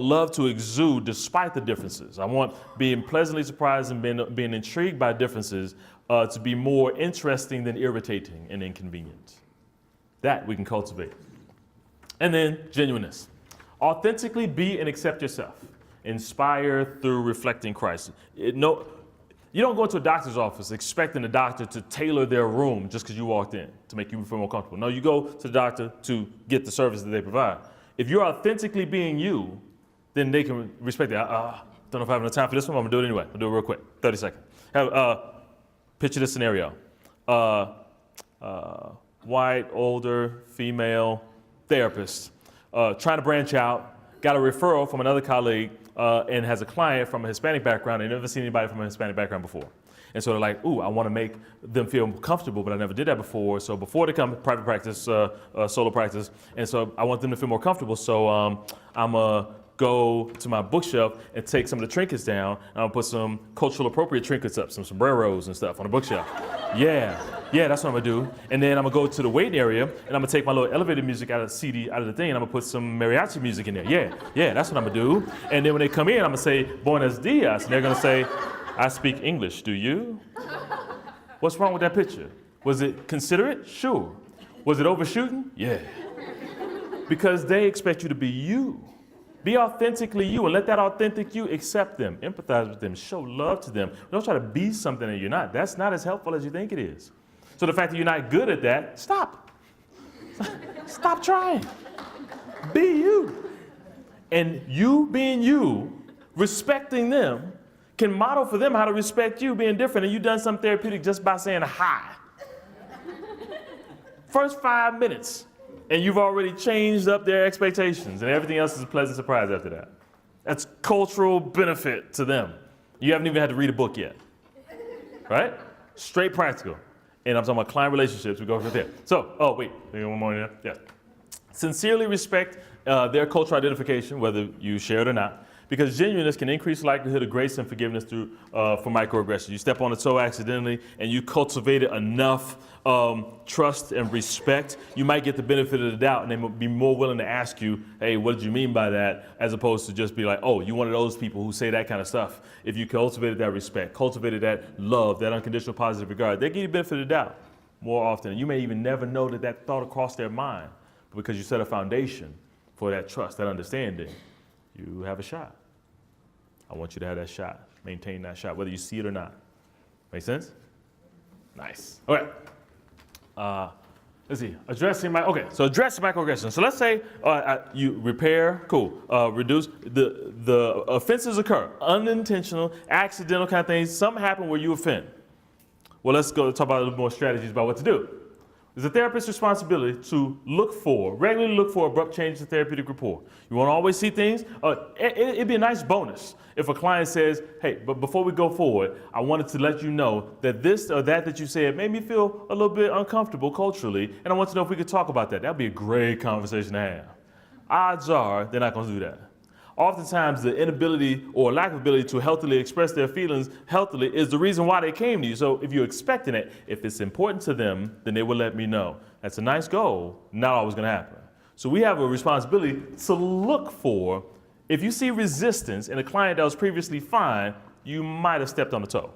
love to exude despite the differences. I want being pleasantly surprised and being intrigued by differences to be more interesting than irritating and inconvenient. That we can cultivate. And then genuineness. Authentically be and accept yourself. Inspire through reflecting Christ. You don't go to a doctor's office expecting the doctor to tailor their room just because you walked in to make you feel more comfortable. No, you go to the doctor to get the service that they provide. If you're authentically being you, then they can respect that. Don't know if I have enough time for this one, but I'm going to do it anyway. I'll do it real quick, 30 seconds. Picture this scenario. White, older, female therapist trying to branch out, got a referral from another colleague and has a client from a Hispanic background. They've never seen anybody from a Hispanic background before. And so they're like, ooh, I want to make them feel comfortable, but I never did that before. So before they come, private practice, solo practice, and so I want them to feel more comfortable. So I'm going to go to my bookshelf and take some of the trinkets down. And I'll put some cultural appropriate trinkets up, some sombreros and stuff on the bookshelf. Yeah, that's what I'm gonna do. And then I'm gonna go to the waiting area and I'm gonna take my little elevator music out of the CD, out of the thing, and I'm gonna put some mariachi music in there. Yeah, that's what I'm gonna do. And then when they come in, I'm gonna say, Buenos dias. And they're gonna say, I speak English, do you? What's wrong with that picture? Was it considerate? Sure. Was it overshooting? Yeah. Because they expect you to be you. Be authentically you and let that authentic you accept them, empathize with them, show love to them. Don't try to be something that you're not. That's not as helpful as you think it is. So the fact that you're not good at that, stop. Stop trying. Be you. And you being you, respecting them, can model for them how to respect you being different. And you've done something therapeutic just by saying hi. First 5 minutes. And you've already changed up their expectations, and everything else is a pleasant surprise after that. That's cultural benefit to them. You haven't even had to read a book yet, right? Straight practical. And I'm talking about client relationships. We go from there. So, one more in there. Yeah. Sincerely respect their cultural identification, whether you share it or not. Because genuineness can increase the likelihood of grace and forgiveness through for microaggressions. You step on a toe accidentally and you cultivated enough trust and respect, you might get the benefit of the doubt, and they will be more willing to ask you, hey, what did you mean by that? As opposed to just be like, oh, you one of those people who say that kind of stuff. If you cultivated that respect, cultivated that love, that unconditional positive regard, they give you the benefit of the doubt more often. You may even never know that that thought crossed their mind, but because you set a foundation for that trust, that understanding, you have a shot. I want you to have that shot, maintain that shot, whether you see it or not. Make sense? Nice. All right. Let's see. Addressing microaggression. So let's say you repair, cool. Reduce the offenses occur, unintentional, accidental kind of things. Something happen where you offend. Well, let's go talk about a little more strategies about what to do. It's a therapist's responsibility to regularly look for abrupt changes in therapeutic rapport. You won't always see things. It'd be a nice bonus if a client says, hey, but before we go forward, I wanted to let you know that this or that you said made me feel a little bit uncomfortable culturally, and I want to know if we could talk about that. That'd be a great conversation to have. Odds are they're not going to do that. Oftentimes, the inability or lack of ability to healthily express their feelings healthily is the reason why they came to you. So if you're expecting it, if it's important to them, then they will let me know. That's a nice goal, not always going to happen. So we have a responsibility to look for, if you see resistance in a client that was previously fine, you might have stepped on a toe.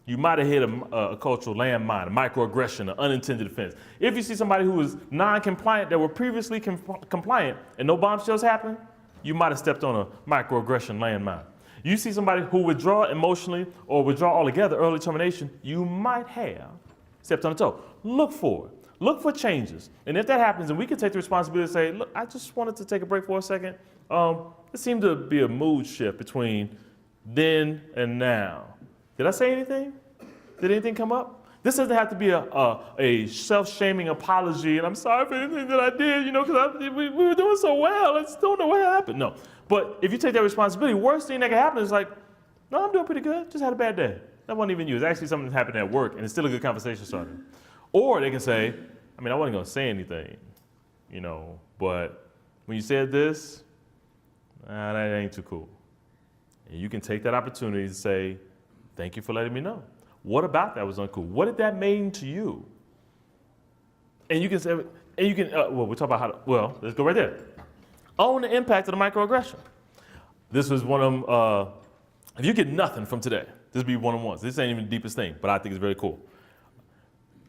You might have hit a cultural landmine, a microaggression, an unintended offense. If you see somebody who was non-compliant that were previously compliant and no bombshells happened, you might have stepped on a microaggression landmine. You see somebody who withdraw emotionally or withdraw altogether, early termination, you might have stepped on a toe. Look for it. Look for changes. And if that happens, then we can take the responsibility to say, look, I just wanted to take a break for a second. There seemed to be a mood shift between then and now. Did I say anything? Did anything come up? This doesn't have to be a self-shaming apology, and I'm sorry for anything that I did, because we were doing so well. I just don't know what happened. No. But if you take that responsibility, worst thing that can happen is like, no, I'm doing pretty good. Just had a bad day. That wasn't even you. It's actually something that happened at work, and it's still a good conversation starter. Or they can say, I wasn't going to say anything, but when you said this, that ain't too cool. And you can take that opportunity to say, thank you for letting me know. What about that was uncool? What did that mean to you? And you can say, we'll talk about let's go right there. Own the impact of the microaggression. This was one of them, if you get nothing from today, this would be one-on-ones. This ain't even the deepest thing, but I think it's very cool.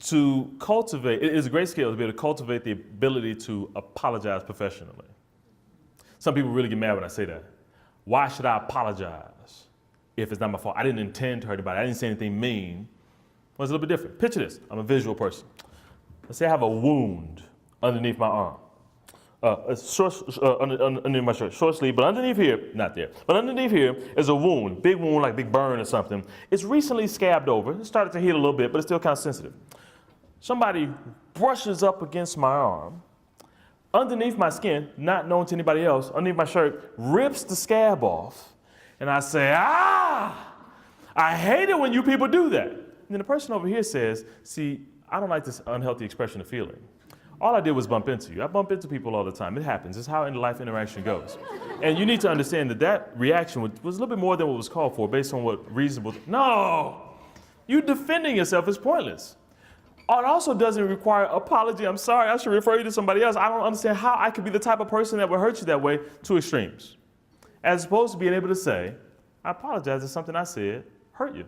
To cultivate, it is a great skill to be able to cultivate the ability to apologize professionally. Some people really get mad when I say that. Why should I apologize if it's not my fault? I didn't intend to hurt anybody. I didn't say anything mean. Well, it's a little bit different. Picture this. I'm a visual person. Let's say I have a wound underneath my arm. Underneath my shirt, short sleeve, but underneath here, not there, but underneath here is a wound, big wound, like big burn or something. It's recently scabbed over. It started to heal a little bit, but it's still kind of sensitive. Somebody brushes up against my arm, underneath my skin, not known to anybody else, underneath my shirt, rips the scab off, and I say, I hate it when you people do that. And then the person over here says, see, I don't like this unhealthy expression of feeling. All I did was bump into you. I bump into people all the time. It happens. It's how life interaction goes. And you need to understand that reaction was a little bit more than what was called for based on what reasonable. No! You defending yourself is pointless. It also doesn't require apology. I'm sorry, I should refer you to somebody else. I don't understand how I could be the type of person that would hurt you that way to extremes. As opposed to being able to say, I apologize if something I said hurt you.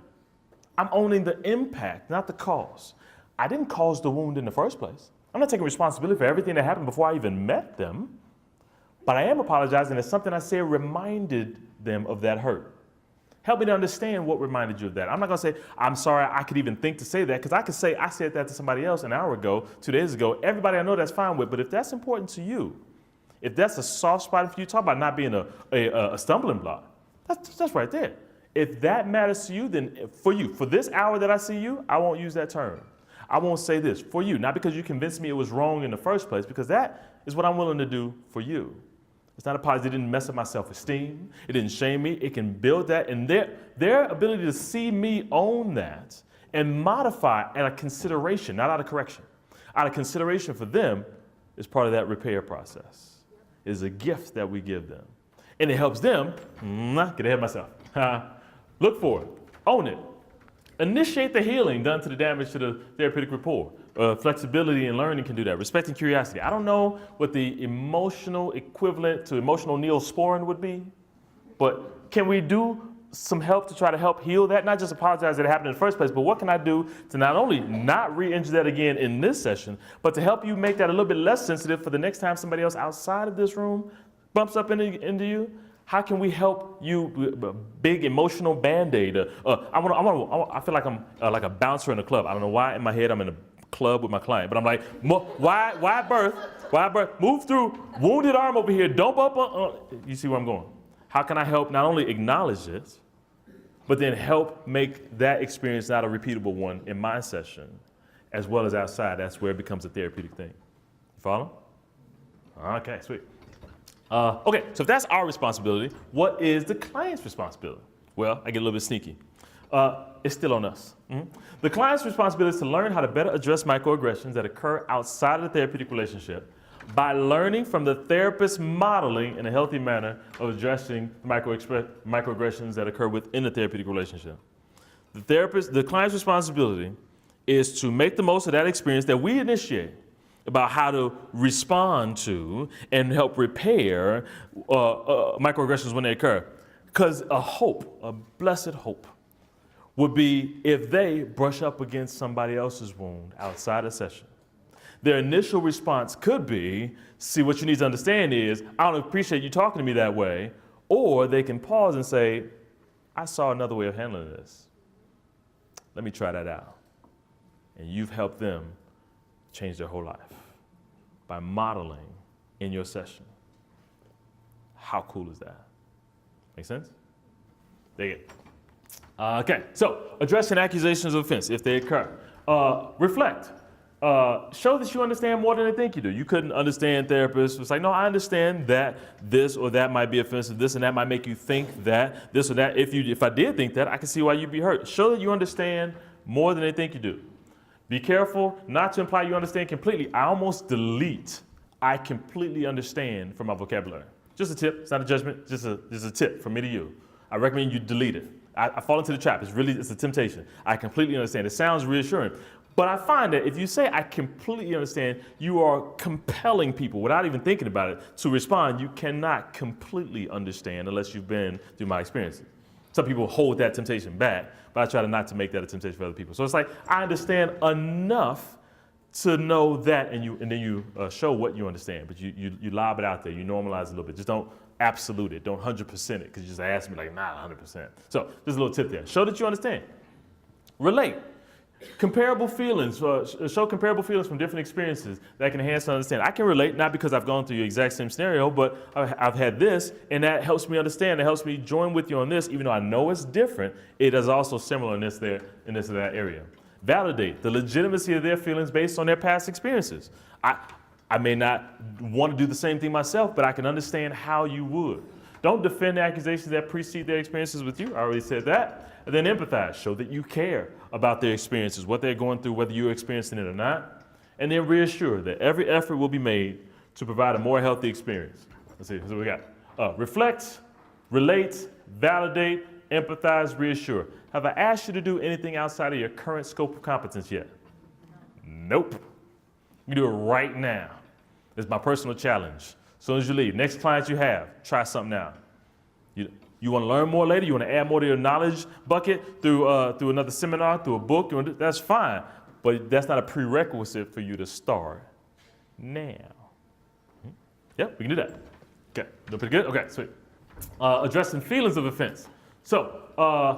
I'm owning the impact, not the cause. I didn't cause the wound in the first place. I'm not taking responsibility for everything that happened before I even met them, but I am apologizing if something I said reminded them of that hurt. Help me to understand what reminded you of that. I'm not gonna say, I'm sorry I could even think to say that, because I could say I said that to somebody else an hour ago, 2 days ago. Everybody I know that's fine with, but if that's important to you, if that's a soft spot for you, talk about not being a stumbling block. That's right there. If that matters to you, then for this hour that I see you, I won't use that term. I won't say this for you, not because you convinced me it was wrong in the first place, because that is what I'm willing to do for you. It's not a apology. It didn't mess up my self-esteem. It didn't shame me. It can build that. And their ability to see me own that and modify out of consideration, not out of correction, out of consideration for them is part of that repair process. It is a gift that we give them. and it helps them, get ahead of myself, look for it, own it, initiate the healing done to the damage to the therapeutic rapport. Flexibility and learning can do that. Respect and curiosity. I don't know what the emotional equivalent to emotional neosporin would be, but can we do some help to try to help heal that? Not just apologize that it happened in the first place, but what can I do to not only not re-injure that again in this session, but to help you make that a little bit less sensitive for the next time somebody else outside of this room bumps up into you? How can we help you? Big emotional Band-Aid. I feel like I'm like a bouncer in a club. I don't know why in my head I'm in a club with my client, but I'm like, why birth? Move through, wounded arm over here, don't bump. You see where I'm going? How can I help not only acknowledge it, but then help make that experience not a repeatable one in my session, as well as outside? That's where it becomes a therapeutic thing. You follow? Okay, sweet. Okay, so if that's our responsibility, what is the client's responsibility? Well, I get a little bit sneaky. It's still on us. The client's responsibility is to learn how to better address microaggressions that occur outside of the therapeutic relationship by learning from the therapist's modeling in a healthy manner of addressing microaggressions that occur within the therapeutic relationship. The client's responsibility is to make the most of that experience that we initiate about how to respond to and help repair microaggressions when they occur. Because a blessed hope, would be if they brush up against somebody else's wound outside a session. Their initial response could be, see, what you need to understand is, I don't appreciate you talking to me that way, or they can pause and say, I saw another way of handling this. Let me try that out. And you've helped them change their whole life by modeling in your session. How cool is that? Make sense? Dig it. Okay, so addressing accusations of offense if they occur. Reflect. Show that you understand more than they think you do. You couldn't understand therapists. It's like, no, I understand that this or that might be offensive. This and that might make you think that, this or that. If I did think that, I can see why you'd be hurt. Show that you understand more than they think you do. Be careful not to imply you understand completely. I almost delete I completely understand from my vocabulary. Just a tip. It's not a judgment. Just a tip from me to you. I recommend you delete it. I fall into the trap. It's a temptation. I completely understand. It sounds reassuring. But I find that if you say I completely understand, you are compelling people without even thinking about it to respond. You cannot completely understand unless you've been through my experiences. Some people hold that temptation back, but I try not to make that a temptation for other people. So it's like, I understand enough to know that, and then you show what you understand, but you lob it out there, you normalize it a little bit. Just don't absolute it, don't 100% it, because you just ask me like, nah, 100%. So just a little tip there. Show that you understand. Relate. Comparable feelings, show comparable feelings from different experiences that can enhance and understand. I can relate, not because I've gone through your exact same scenario, but I've had this, and that helps me understand. It helps me join with you on this, even though I know it's different. It is also similar in this or that area. Validate the legitimacy of their feelings based on their past experiences. I may not want to do the same thing myself, but I can understand how you would. Don't defend the accusations that precede their experiences with you. I already said that. And then empathize. Show that you care about their experiences, what they're going through, whether you're experiencing it or not. And then reassure that every effort will be made to provide a more healthy experience. Let's see what we got. Reflect, relate, validate, empathize, reassure. Have I asked you to do anything outside of your current scope of competence yet? Nope. You do it right now. It's my personal challenge. As soon as you leave, next client you have, try something out. You want to learn more later? You want to add more to your knowledge bucket through another seminar, through a book? That's fine, but that's not a prerequisite for you to start now. Yep, we can do that. Okay, doing pretty good? Okay, sweet. Addressing feelings of offense. So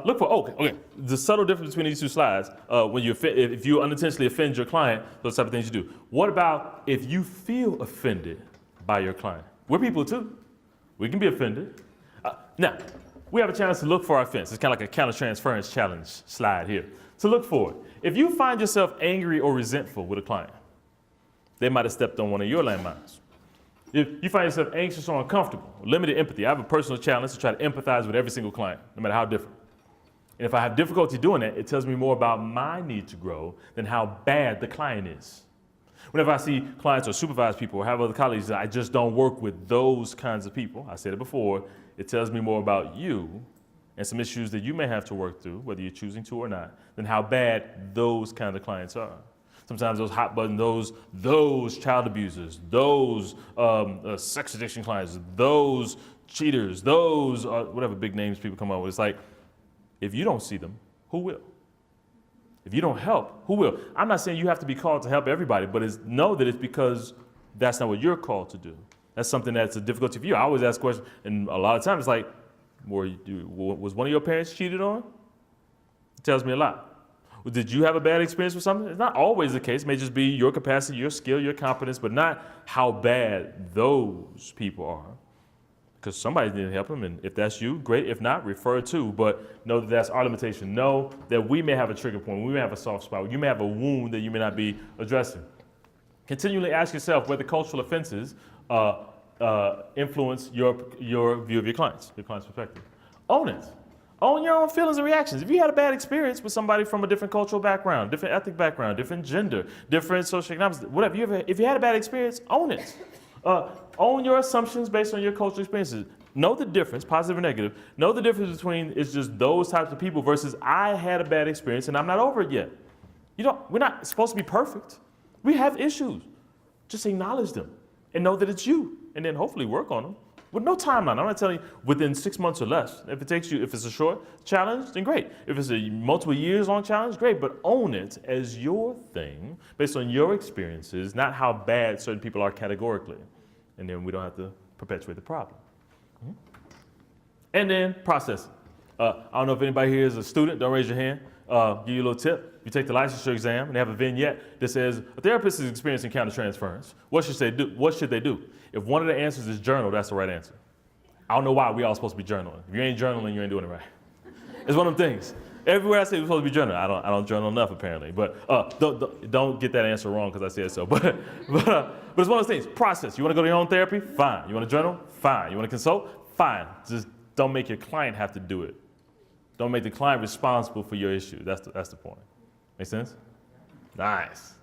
look for, the subtle difference between these two slides, if you unintentionally offend your client, those type of things you do. What about if you feel offended by your client? We're people too. We can be offended. Now, we have a chance to look for our offense. It's kind of like a countertransference challenge slide here. To look for it. If you find yourself angry or resentful with a client, they might have stepped on one of your landmines. If you find yourself anxious or uncomfortable, limited empathy, I have a personal challenge to try to empathize with every single client, no matter how different. And if I have difficulty doing that, it tells me more about my need to grow than how bad the client is. Whenever I see clients or supervise people or have other colleagues that I just don't work with those kinds of people, I said it before, it tells me more about you and some issues that you may have to work through, whether you're choosing to or not, than how bad those kind of clients are. Sometimes those hot button, those child abusers, those sex addiction clients, those cheaters, those whatever big names people come up with. It's like, if you don't see them, who will? If you don't help, who will? I'm not saying you have to be called to help everybody, but know that it's because that's not what you're called to do. That's something that's a difficulty for you. I always ask questions, and a lot of times it's like, was one of your parents cheated on? It tells me a lot. Did you have a bad experience with something? It's not always the case. It may just be your capacity, your skill, your competence, but not how bad those people are. Because somebody didn't help them, and if that's you, great. If not, refer to, but know that that's our limitation. Know that we may have a trigger point, we may have a soft spot, you may have a wound that you may not be addressing. Continually ask yourself whether cultural offenses influence your view of your client's perspective. Own it. Own your own feelings and reactions. If you had a bad experience with somebody from a different cultural background, different ethnic background, different gender, different socioeconomic, whatever, if you had a bad experience, own it. Own your assumptions based on your cultural experiences. Know the difference, positive or negative. Know the difference between it's just those types of people versus I had a bad experience and I'm not over it yet. We're not supposed to be perfect. We have issues. Just acknowledge them and know that it's you, and then hopefully work on them. With no timeline. I'm not telling you within 6 months or less. If it's a short challenge, then great. If it's a multiple years long challenge, great. But own it as your thing based on your experiences, not how bad certain people are categorically. And then we don't have to perpetuate the problem. Mm-hmm. And then processing. I don't know if anybody here is a student. Don't raise your hand. Give you a little tip. You take the licensure exam and they have a vignette that says a therapist is experiencing countertransference. What should they do? If one of the answers is journal, that's the right answer. I don't know why we all supposed to be journaling. If you ain't journaling, you ain't doing it right. It's one of them things. Everywhere I say we're supposed to be journaling, I don't journal enough apparently. But don't get that answer wrong because I said so. But it's one of those things. Process. You want to go to your own therapy? Fine. You want to journal? Fine. You want to consult? Fine. Just don't make your client have to do it. Don't make the client responsible for your issue. That's the point. Make sense? Nice.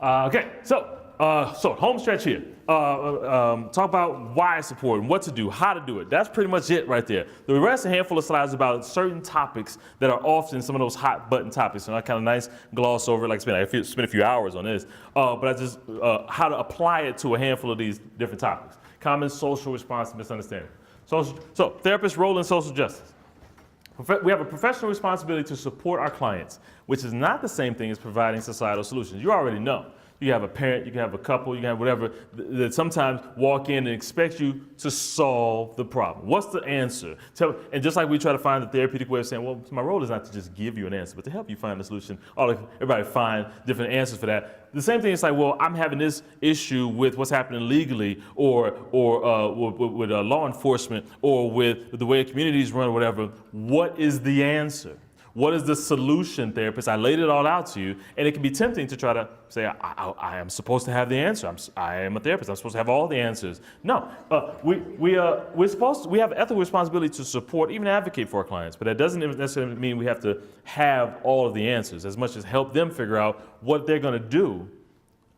Okay, so home stretch here. Talk about why support and what to do, how to do it. That's pretty much it right there. The rest, a handful of slides about certain topics that are often some of those hot button topics. And I kind of nice gloss over it, like spend a few hours on this. But I just, how to apply it to a handful of these different topics. Common social response to misunderstanding. So therapist role in social justice. We have a professional responsibility to support our clients, which is not the same thing as providing societal solutions. You already know. You can have a parent, you can have a couple, you can have whatever, that sometimes walk in and expect you to solve the problem. What's the answer? And just like we try to find the therapeutic way of saying, well, my role is not to just give you an answer, but to help you find a solution. Everybody find different answers for that. The same thing is like, well, I'm having this issue with what's happening legally or with law enforcement or with the way communities run or whatever. What is the answer? What is the solution, therapist? I laid it all out to you, and it can be tempting to try to say, I am supposed to have the answer. I am a therapist. I'm supposed to have all the answers. No, we have ethical responsibility to support, even advocate for our clients, but that doesn't necessarily mean we have to have all of the answers, as much as help them figure out what they're going to do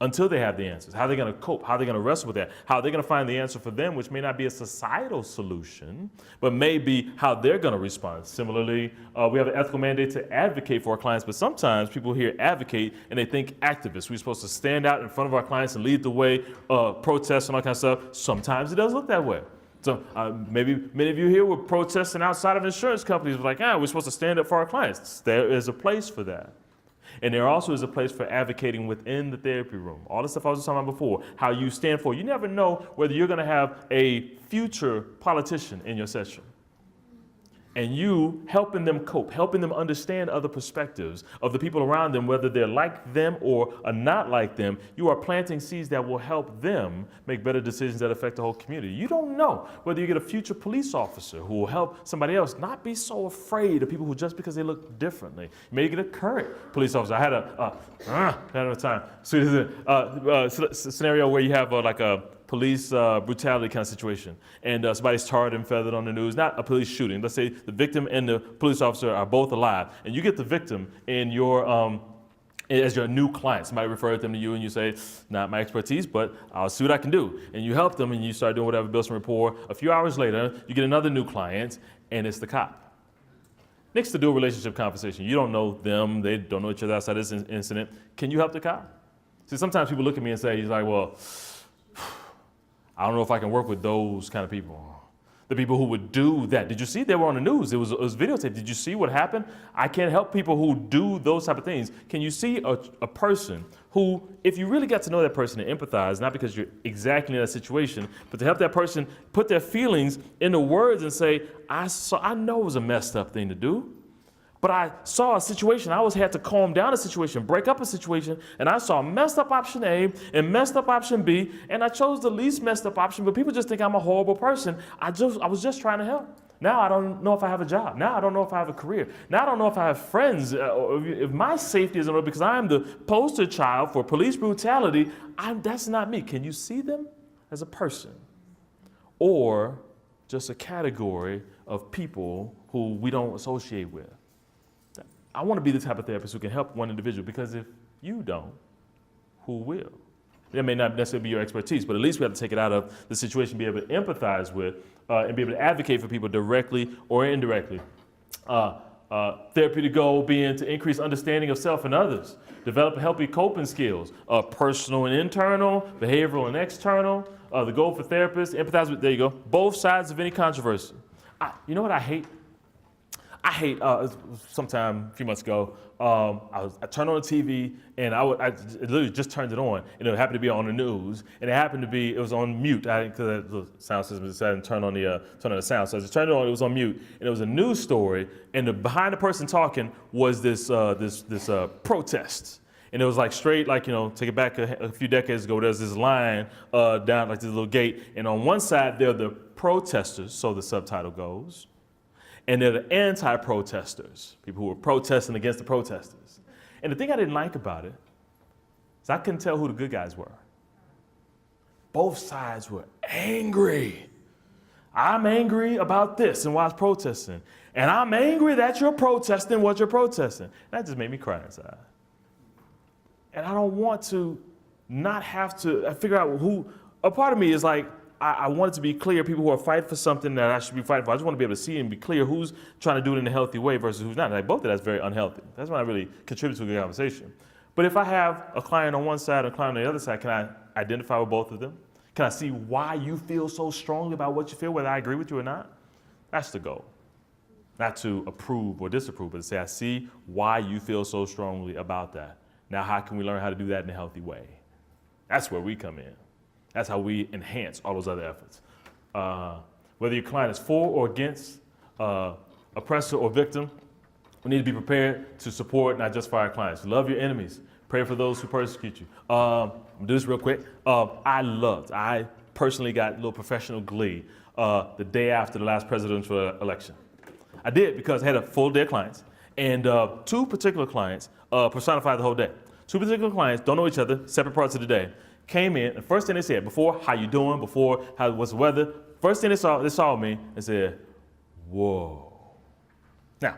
until they have the answers. How are they going to cope? How are they going to wrestle with that? How are they going to find the answer for them, which may not be a societal solution, but may be how they're going to respond. Similarly, we have an ethical mandate to advocate for our clients, but sometimes people hear advocate and they think activists. We're supposed to stand out in front of our clients and lead the way, protest and all kind of stuff. Sometimes it does look that way. So maybe many of you here were protesting outside of insurance companies, like, we're supposed to stand up for our clients. There is a place for that. And there also is a place for advocating within the therapy room. All the stuff I was talking about before, how you stand for. You never know whether you're going to have a future politician in your session. And you helping them cope, helping them understand other perspectives of the people around them, whether they're like them or are not like them, you are planting seeds that will help them make better decisions that affect the whole community. You don't know whether you get a future police officer who will help somebody else not be so afraid of people who just because they look differently. You may get a current police officer. I had a scenario where you have like a police brutality kind of situation, and somebody's tarred and feathered on the news, not a police shooting. Let's say the victim and the police officer are both alive, and you get the victim in your as your new client. Somebody referred them to you and you say, not my expertise, but I'll see what I can do. And you help them and you start doing whatever, build some rapport. A few hours later, you get another new client and it's the cop. Next to do a relationship conversation. You don't know them, they don't know each other outside this incident. Can you help the cop? See, sometimes people look at me and say, he's like, well, I don't know if I can work with those kind of people. The people who would do that. Did you see? They were on the news. It was videotaped. Did you see what happened? I can't help people who do those type of things. Can you see a person who, if you really got to know that person and empathize, not because you're exactly in that situation, but to help that person put their feelings into words and say, I know it was a messed up thing to do, but I saw a situation. I always had to calm down a situation, break up a situation, and I saw messed up option A and messed up option B, and I chose the least messed up option, but people just think I'm a horrible person. I was just trying to help. Now I don't know if I have a job. Now I don't know if I have a career. Now I don't know if I have friends, or if my safety is in order because I'm the poster child for police brutality. That's not me. Can you see them as a person? Or just a category of people who we don't associate with? I want to be the type of therapist who can help one individual, because if you don't, who will? That may not necessarily be your expertise, but at least we have to take it out of the situation, be able to empathize with, and be able to advocate for people directly or indirectly. Therapeutic goal being to increase understanding of self and others, develop healthy coping skills, personal and internal, behavioral and external. The goal for therapists, empathize with, there you go, both sides of any controversy. You know what I hate? Sometime a few months ago, I turned on the TV and I literally just turned it on, and it happened to be on the news, and it was on mute. Because the sound system decided to turn on the sound, so I just turned it on. It was on mute, and it was a news story, and behind the person talking was this protest. And it was like straight, like, take it back a few decades ago, there's this line down like this little gate, and on one side they're the protesters, so the subtitle goes. And they're the anti-protesters, people who were protesting against the protesters. And the thing I didn't like about it is I couldn't tell who the good guys were. Both sides were angry. I'm angry about this and why I was protesting. And I'm angry that you're protesting what you're protesting. That just made me cry inside. And I don't want to not have to figure out who. A part of me is like, I want it to be clear, people who are fighting for something that I should be fighting for. I just want to be able to see and be clear who's trying to do it in a healthy way versus who's not. Like, both of that's very unhealthy. That's when I really contribute to a good conversation. But if I have a client on one side and a client on the other side, can I identify with both of them? Can I see why you feel so strongly about what you feel, whether I agree with you or not? That's the goal. Not to approve or disapprove, but to say, I see why you feel so strongly about that. Now, how can we learn how to do that in a healthy way? That's where we come in. That's how we enhance all those other efforts. Whether your client is for or against, oppressor or victim, we need to be prepared to support, not just for our clients. Love your enemies. Pray for those who persecute you. I'm gonna do this real quick. I personally got a little professional glee the day after the last presidential election. I did because I had a full day of clients, and two particular clients personified the whole day. Two particular clients don't know each other, separate parts of the day. Came in, and first thing they said, before, how you doing, before, what's the weather, first thing they saw me and said, whoa. Now,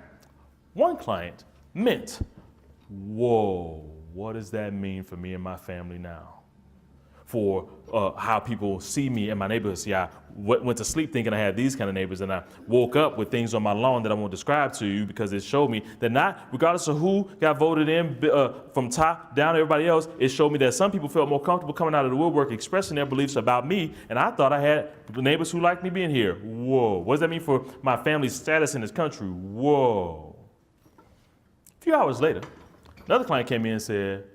one client meant, whoa, what does that mean for me and my family now? For how people see me in my neighborhood. See, I went to sleep thinking I had these kind of neighbors, and I woke up with things on my lawn that I won't describe to you because it showed me that not, regardless of who got voted in from top down to everybody else, it showed me that some people felt more comfortable coming out of the woodwork expressing their beliefs about me, and I thought I had neighbors who liked me being here. Whoa. What does that mean for my family's status in this country? Whoa. A few hours later, another client came in and said,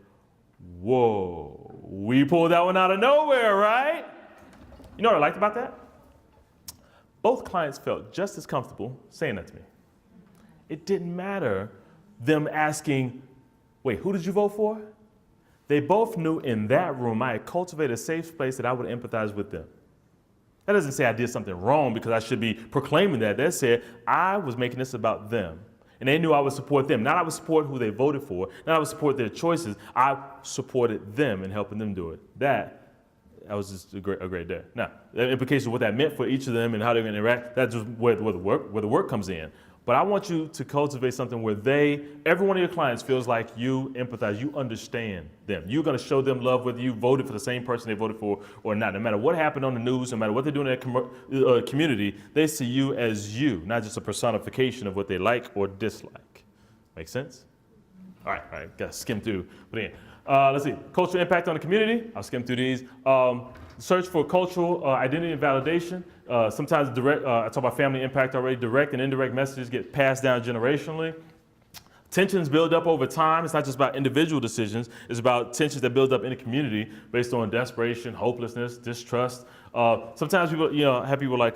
whoa. We pulled that one out of nowhere, right? You know what I liked about that? Both clients felt just as comfortable saying that to me. It didn't matter them asking, wait, who did you vote for? They both knew in that room I had cultivated a safe place that I would empathize with them. That doesn't say I did something wrong because I should be proclaiming that. That said, I was making this about them. And they knew I would support them. Not I would support who they voted for. Not I would support their choices. I supported them in helping them do it. That was just a great day. Now, the implications of what that meant for each of them and how they're going to interact, that's just where the work comes in. But I want you to cultivate something where every one of your clients feels like you empathize, you understand them. You're going to show them love whether you voted for the same person they voted for or not. No matter what happened on the news, no matter what they're doing in their community, they see you as you, not just a personification of what they like or dislike. Make sense? All right, got to skim through. But again, let's see, cultural impact on the community. I'll skim through these. Search for cultural identity and validation. Sometimes direct, I talked about family impact already. Direct and indirect messages get passed down generationally. Tensions build up over time. It's not just about individual decisions. It's about tensions that build up in the community based on desperation, hopelessness, distrust. Sometimes people, have people like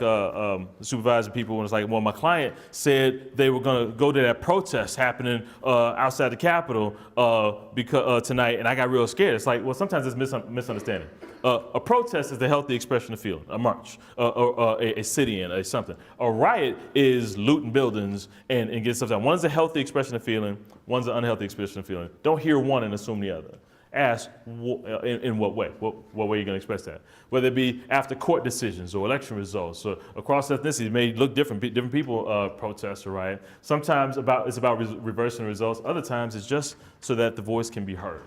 supervising people, and it's like, well, my client said they were going to go to that protest happening outside the Capitol because tonight, and I got real scared. It's like, well, sometimes it's misunderstanding. A protest is the healthy expression of feeling, a march, a sit-in, or something. A riot is looting buildings and getting stuff done. One's a healthy expression of feeling, one's an unhealthy expression of feeling. Don't hear one and assume the other. Ask in what way? What way are you going to express that? Whether it be after court decisions or election results or across ethnicities may look different. Different people protest or riot. Sometimes it's about reversing results. Other times it's just so that the voice can be heard.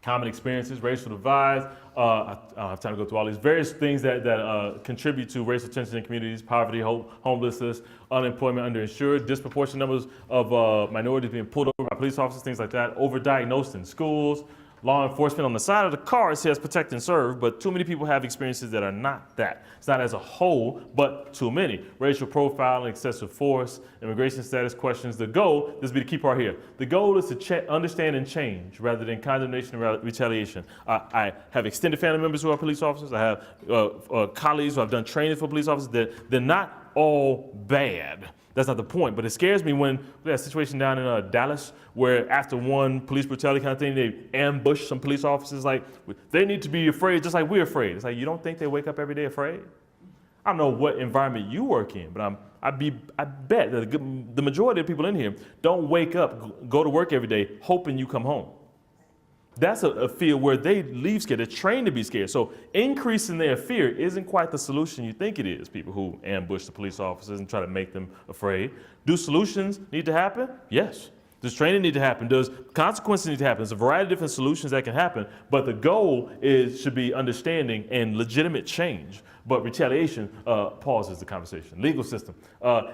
Common experiences, racial divides. I don't have time to go through all these various things that contribute to racial tension in communities: poverty, homelessness, unemployment, underinsured, disproportionate numbers of minorities being pulled over by police officers, things like that. Overdiagnosed in schools. Law enforcement on the side of the car, it says protect and serve, but too many people have experiences that are not that. It's not as a whole, but too many. Racial profiling, excessive force, immigration status questions. The goal, this will be the key part here, the goal is to understand and change rather than condemnation and retaliation. I have extended family members who are police officers. I have colleagues who have done training for police officers. They're not all bad. That's not the point, but it scares me when we had a situation down in Dallas where after one police brutality kind of thing, they ambushed some police officers. Like, they need to be afraid just like we're afraid. It's like, you don't think they wake up every day afraid? I don't know what environment you work in, but I bet that the majority of people in here don't wake up, go to work every day, hoping you come home. That's a fear where they leave scared. They're trained to be scared. So increasing their fear isn't quite the solution you think it is, people who ambush the police officers and try to make them afraid. Do solutions need to happen? Yes. Does training need to happen? Does consequences need to happen? There's a variety of different solutions that can happen, but the goal should be understanding and legitimate change. But retaliation pauses the conversation. Legal system,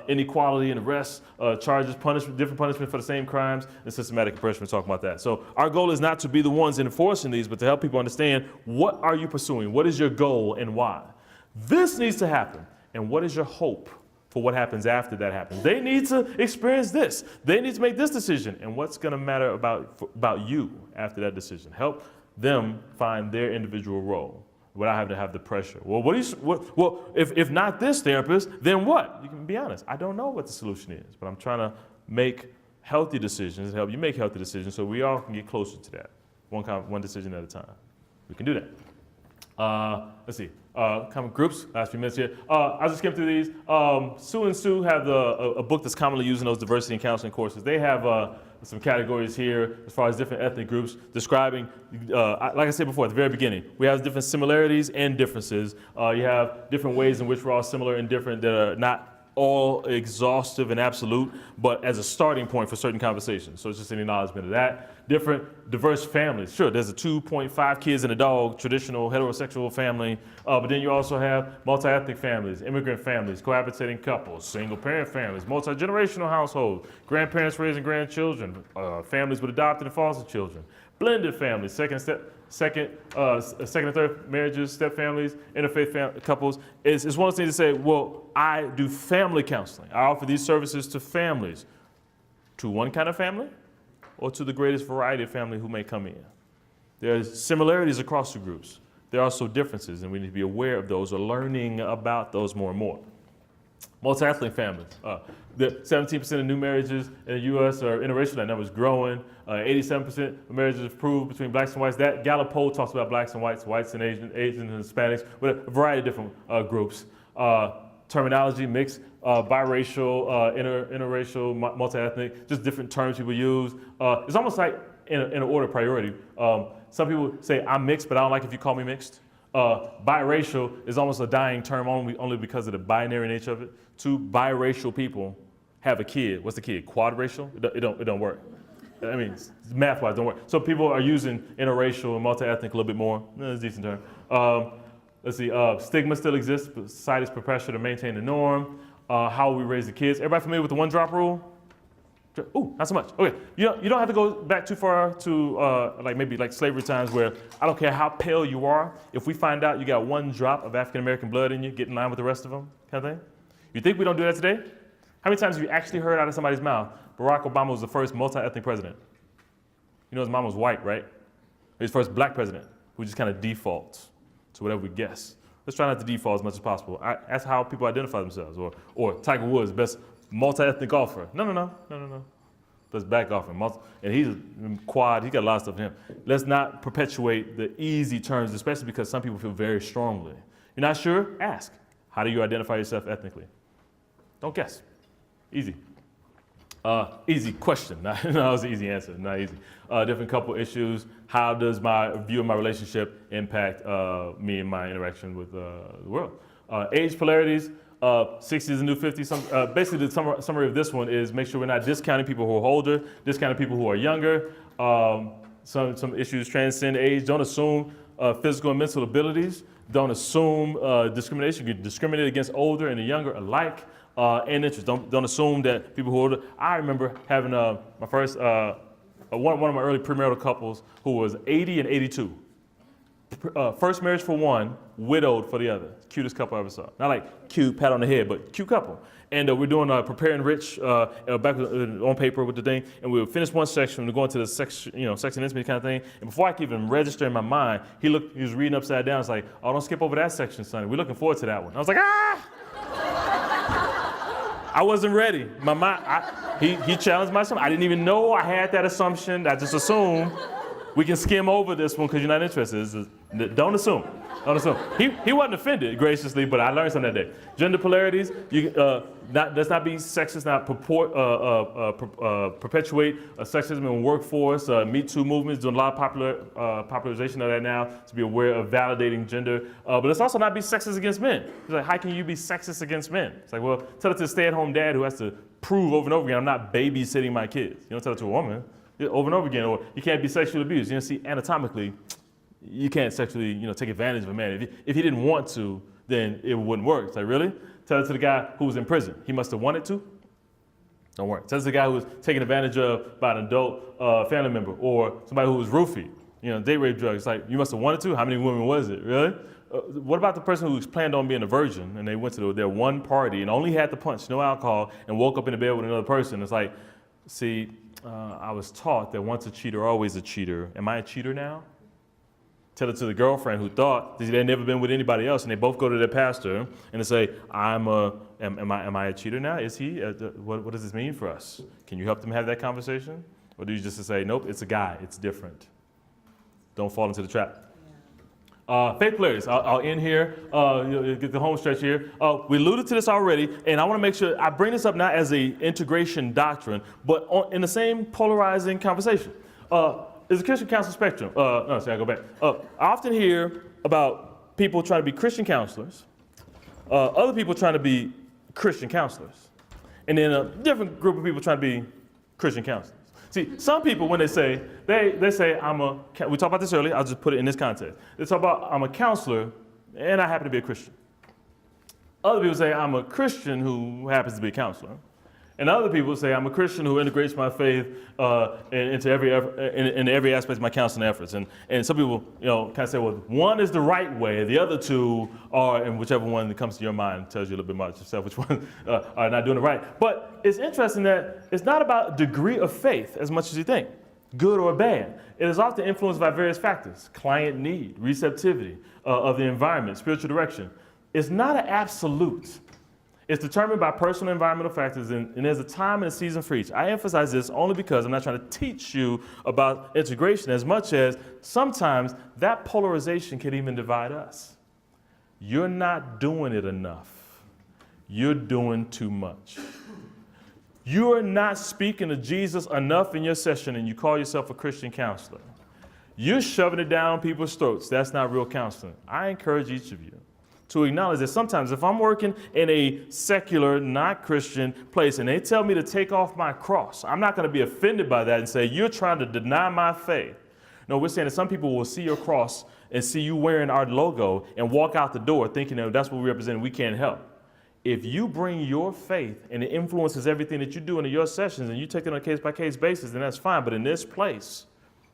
inequality and arrests, charges, different punishment for the same crimes, and systematic oppression. We're talking about that. So our goal is not to be the ones enforcing these, but to help people understand, what are you pursuing? What is your goal and why? This needs to happen. And what is your hope for what happens after that happens? They need to experience this. They need to make this decision. And what's going to matter about you after that decision? Help them find their individual role without having to have the pressure. Well, if not this therapist, then what? You can be honest. I don't know what the solution is, but I'm trying to make healthy decisions and help you make healthy decisions so we all can get closer to that, one decision at a time. We can do that. Let's see. Common groups, last few minutes here. I'll just skim through these. Sue and Sue have a book that's commonly used in those diversity and counseling courses. They have some categories here as far as different ethnic groups describing, like I said before at the very beginning, we have different similarities and differences. You have different ways in which we're all similar and different that are not all exhaustive and absolute, but as a starting point for certain conversations. So it's just an acknowledgement of that. Different diverse families. Sure, there's a 2.5 kids and a dog, traditional heterosexual family, but then you also have multi-ethnic families, immigrant families, cohabitating couples, single-parent families, multi-generational households, grandparents raising grandchildren, families with adopted and foster children, blended families, second and third marriages, step families, interfaith couples. It's one of those things to say, well, I do family counseling. I offer these services to families, to one kind of family or to the greatest variety of family who may come in. There's similarities across the groups. There are also differences, and we need to be aware of those or learning about those more and more. Multi-ethnic families. The 17% of new marriages in the U.S. are interracial. That number is growing. 87% of marriages approved between blacks and whites. That Gallup poll talks about blacks and whites, whites and Asians and Hispanics, with a variety of different groups. Terminology, mixed, biracial, interracial, multi-ethnic, just different terms people use. It's almost like in an order of priority. Some people say, I'm mixed, but I don't like if you call me mixed. Biracial is almost a dying term only because of the binary nature of it. Two biracial people have a kid. What's the kid? Quadracial? It don't work. I mean, math-wise, don't work. So people are using interracial and multi-ethnic a little bit more. That's a decent term. Let's see, stigma still exists, but society's put pressure to maintain the norm. How we raise the kids. Everybody familiar with the one-drop rule? Ooh, not so much. Okay, you don't have to go back too far to maybe slavery times where I don't care how pale you are. If we find out you got one drop of African-American blood in you, get in line with the rest of them, kind of thing. You think we don't do that today? How many times have you actually heard out of somebody's mouth, Barack Obama was the first multi-ethnic president? You know his mom was white, right? He's the first black president who just kind of defaults to whatever we guess. Let's try not to default as much as possible. That's how people identify themselves. Or Tiger Woods, best multi-ethnic golfer. No. Best black golfer. And he's quad, he got a lot of stuff in him. Let's not perpetuate the easy terms, especially because some people feel very strongly. You're not sure? Ask. How do you identify yourself ethnically? Don't guess. Easy. Easy question. That was an easy answer. Not easy. Different couple issues. How does my view of my relationship impact me and my interaction with the world? Age polarities. 60s and new 50s. Basically, the summary of this one is make sure we're not discounting people who are older, discounting people who are younger. Some issues transcend age. Don't assume physical and mental abilities. Don't assume discrimination. You can discriminate against older and the younger alike. And interest. Don't assume that people who are older. I remember having my first one of my early premarital couples who was 80 and 82. First marriage for one, widowed for the other. Cutest couple I ever saw. Not like cute, pat on the head, but cute couple. And we're doing Prepare and Rich back on paper with the thing, and we'll finish one section, we'll go into the sex and intimacy kind of thing. And before I could even register in my mind, he was reading upside down. It's like, oh, don't skip over that section, son. We're looking forward to that one. I was like, ah! I wasn't ready. My mind, he challenged my assumption. I didn't even know I had that assumption. I just assumed we can skim over this one because you're not interested. Don't assume. Don't assume. He wasn't offended graciously, but I learned something that day. Gender polarities. Let's not be sexist. Not perpetuate sexism in workforce. Me Too movements doing a lot of popularization of that now to be aware of validating gender. But let's also not be sexist against men. It's like, how can you be sexist against men? It's like, well, tell it to a stay-at-home dad who has to prove over and over again, I'm not babysitting my kids. You don't tell it to a woman. Over and over again, or you can't be sexually abused. See, anatomically, you can't sexually, take advantage of a man. If he didn't want to, then it wouldn't work. It's like, really? Tell it to the guy who was in prison. He must have wanted to. Don't work. Tell it to the guy who was taken advantage of by an adult family member, or somebody who was roofied, date rape drugs. It's like, you must have wanted to. How many women was it, really? What about the person who planned on being a virgin, and they went to their one party and only had the punch, no alcohol, and woke up in the bed with another person? It's like, see, I was taught that once a cheater, always a cheater. Am I a cheater now? Tell it to the girlfriend who thought that they'd never been with anybody else, and they both go to their pastor and they say, am I a cheater now? Is he? What does this mean for us? Can you help them have that conversation? Or do you just say, nope, it's a guy, it's different. Don't fall into the trap. Faith polarities. I'll end here, get the home stretch here. We alluded to this already, and I want to make sure I bring this up not as a integration doctrine, but in the same polarizing conversation. Is the Christian counseling spectrum? I go back. I often hear about people trying to be Christian counselors, other people trying to be Christian counselors, and then a different group of people trying to be Christian counselors. See, some people, when they say, we talked about this earlier, I'll just put it in this context. They talk about, I'm a counselor, and I happen to be a Christian. Other people say, I'm a Christian who happens to be a counselor. And other people say, I'm a Christian who integrates my faith into every aspect of my counseling efforts. And some people, kind of say, well, one is the right way, the other two are, and whichever one that comes to your mind tells you a little bit about yourself, which one are not doing it right. But it's interesting that it's not about degree of faith as much as you think, good or bad. It is often influenced by various factors: client need, receptivity of the environment, spiritual direction. It's not an absolute. It's determined by personal environmental factors, and there's a time and a season for each. I emphasize this only because I'm not trying to teach you about integration as much as sometimes that polarization can even divide us. You're not doing it enough. You're doing too much. You're not speaking to Jesus enough in your session, and you call yourself a Christian counselor. You're shoving it down people's throats. That's not real counseling. I encourage each of you to acknowledge that sometimes if I'm working in a secular, not Christian place and they tell me to take off my cross, I'm not going to be offended by that and say, you're trying to deny my faith. No, we're saying that some people will see your cross and see you wearing our logo and walk out the door thinking that that's what we represent and we can't help. If you bring your faith and it influences everything that you do in your sessions and you take it on a case-by-case basis, then that's fine. But in this place,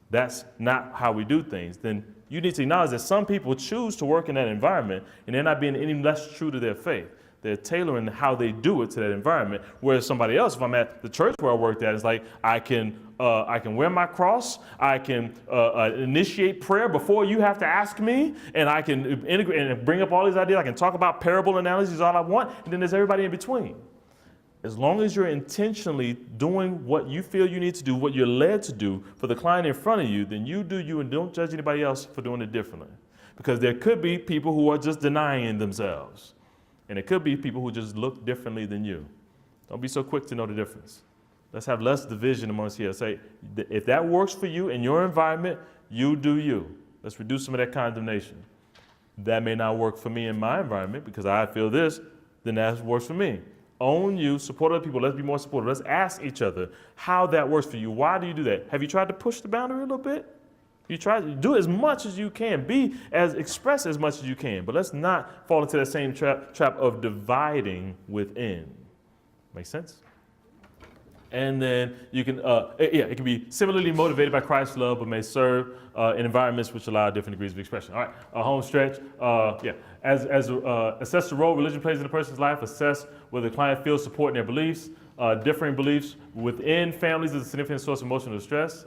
that's not how we do things. Then you need to acknowledge that some people choose to work in that environment and they're not being any less true to their faith. They're tailoring how they do it to that environment. Whereas somebody else, if I'm at the church where I worked at, it's like I can wear my cross, I can initiate prayer before you have to ask me, and I can integrate and bring up all these ideas. I can talk about parable analogies all I want, and then there's everybody in between. As long as you're intentionally doing what you feel you need to do, what you're led to do for the client in front of you, then you do you and don't judge anybody else for doing it differently. Because there could be people who are just denying themselves. And it could be people who just look differently than you. Don't be so quick to know the difference. Let's have less division amongst here. Say, if that works for you in your environment, you do you. Let's reduce some of that condemnation. That may not work for me in my environment because I feel this, then that works for me. Own you, support other people. Let's be more supportive. Let's ask each other how that works for you. Why do you do that? Have you tried to push the boundary a little bit? You try to do as much as you can. Express as much as you can. But let's not fall into that same trap of dividing within. Make sense? And then you can, it can be similarly motivated by Christ's love, but may serve in environments which allow different degrees of expression. All right, home stretch. Assess the role religion plays in a person's life. Assess whether the client feels support in their beliefs. Differing beliefs within families is a significant source of emotional distress.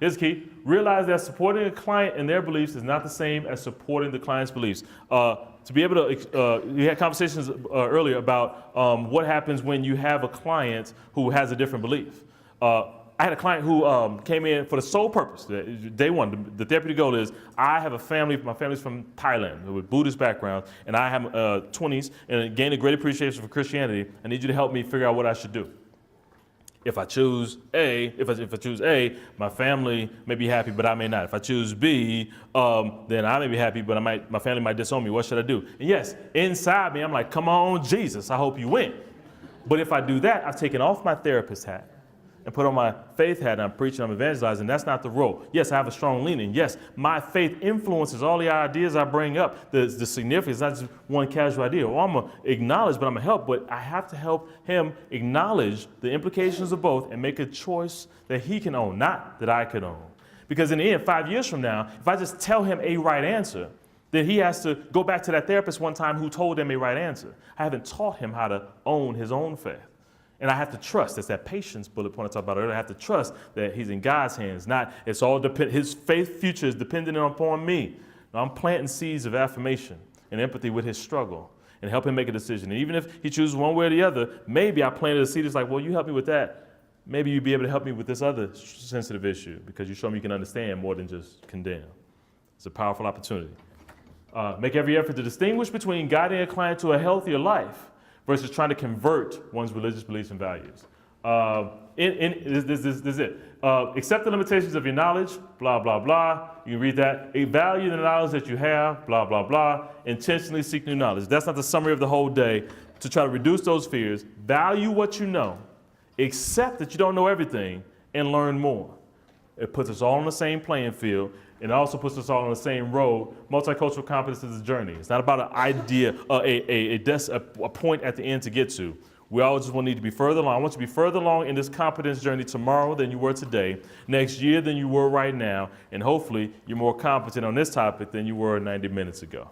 Here's the key. Realize that supporting a client in their beliefs is not the same as supporting the client's beliefs. To be able to, we had conversations earlier about what happens when you have a client who has a different belief. I had a client who came in for the sole purpose. Day one, the therapeutic goal is, I have a family, my family's from Thailand with Buddhist background, and I have 20s and gained a great appreciation for Christianity. I need you to help me figure out what I should do. If I choose A, if I choose A, my family may be happy, but I may not. If I choose B, then I may be happy, but my family might disown me. What should I do? And yes, inside me, I'm like, come on, Jesus, I hope you win. But if I do that, I've taken off my therapist hat and put on my faith hat, and I'm preaching, I'm evangelizing. That's not the role. Yes, I have a strong leaning. Yes, my faith influences all the ideas I bring up. The significance, not just one casual idea. Well, I'm going to acknowledge, but I'm going to help. But I have to help him acknowledge the implications of both and make a choice that he can own, not that I could own. Because in the end, 5 years from now, if I just tell him a right answer, then he has to go back to that therapist one time who told him a right answer. I haven't taught him how to own his own faith. And I have to trust, that's that patience bullet point I talked about earlier. I have to trust that he's in God's hands, not it's all his faith future is dependent upon me. No, I'm planting seeds of affirmation and empathy with his struggle and help him make a decision. And even if he chooses one way or the other, maybe I planted a seed that's like, well, you help me with that. Maybe you'd be able to help me with this other sensitive issue because you show me you can understand more than just condemn. It's a powerful opportunity. Make every effort to distinguish between guiding a client to a healthier life versus trying to convert one's religious beliefs and values. This is it. Accept the limitations of your knowledge, blah, blah, blah. You can read that. Value the knowledge that you have, blah, blah, blah. Intentionally seek new knowledge. That's not the summary of the whole day. To try to reduce those fears, value what you know, accept that you don't know everything, and learn more. It puts us all on the same playing field, and it also puts us all on the same road. Multicultural competence is a journey. It's not about an idea, a point at the end to get to. We all just need to be further along. I want you to be further along in this competence journey tomorrow than you were today, next year than you were right now, and hopefully you're more competent on this topic than you were 90 minutes ago.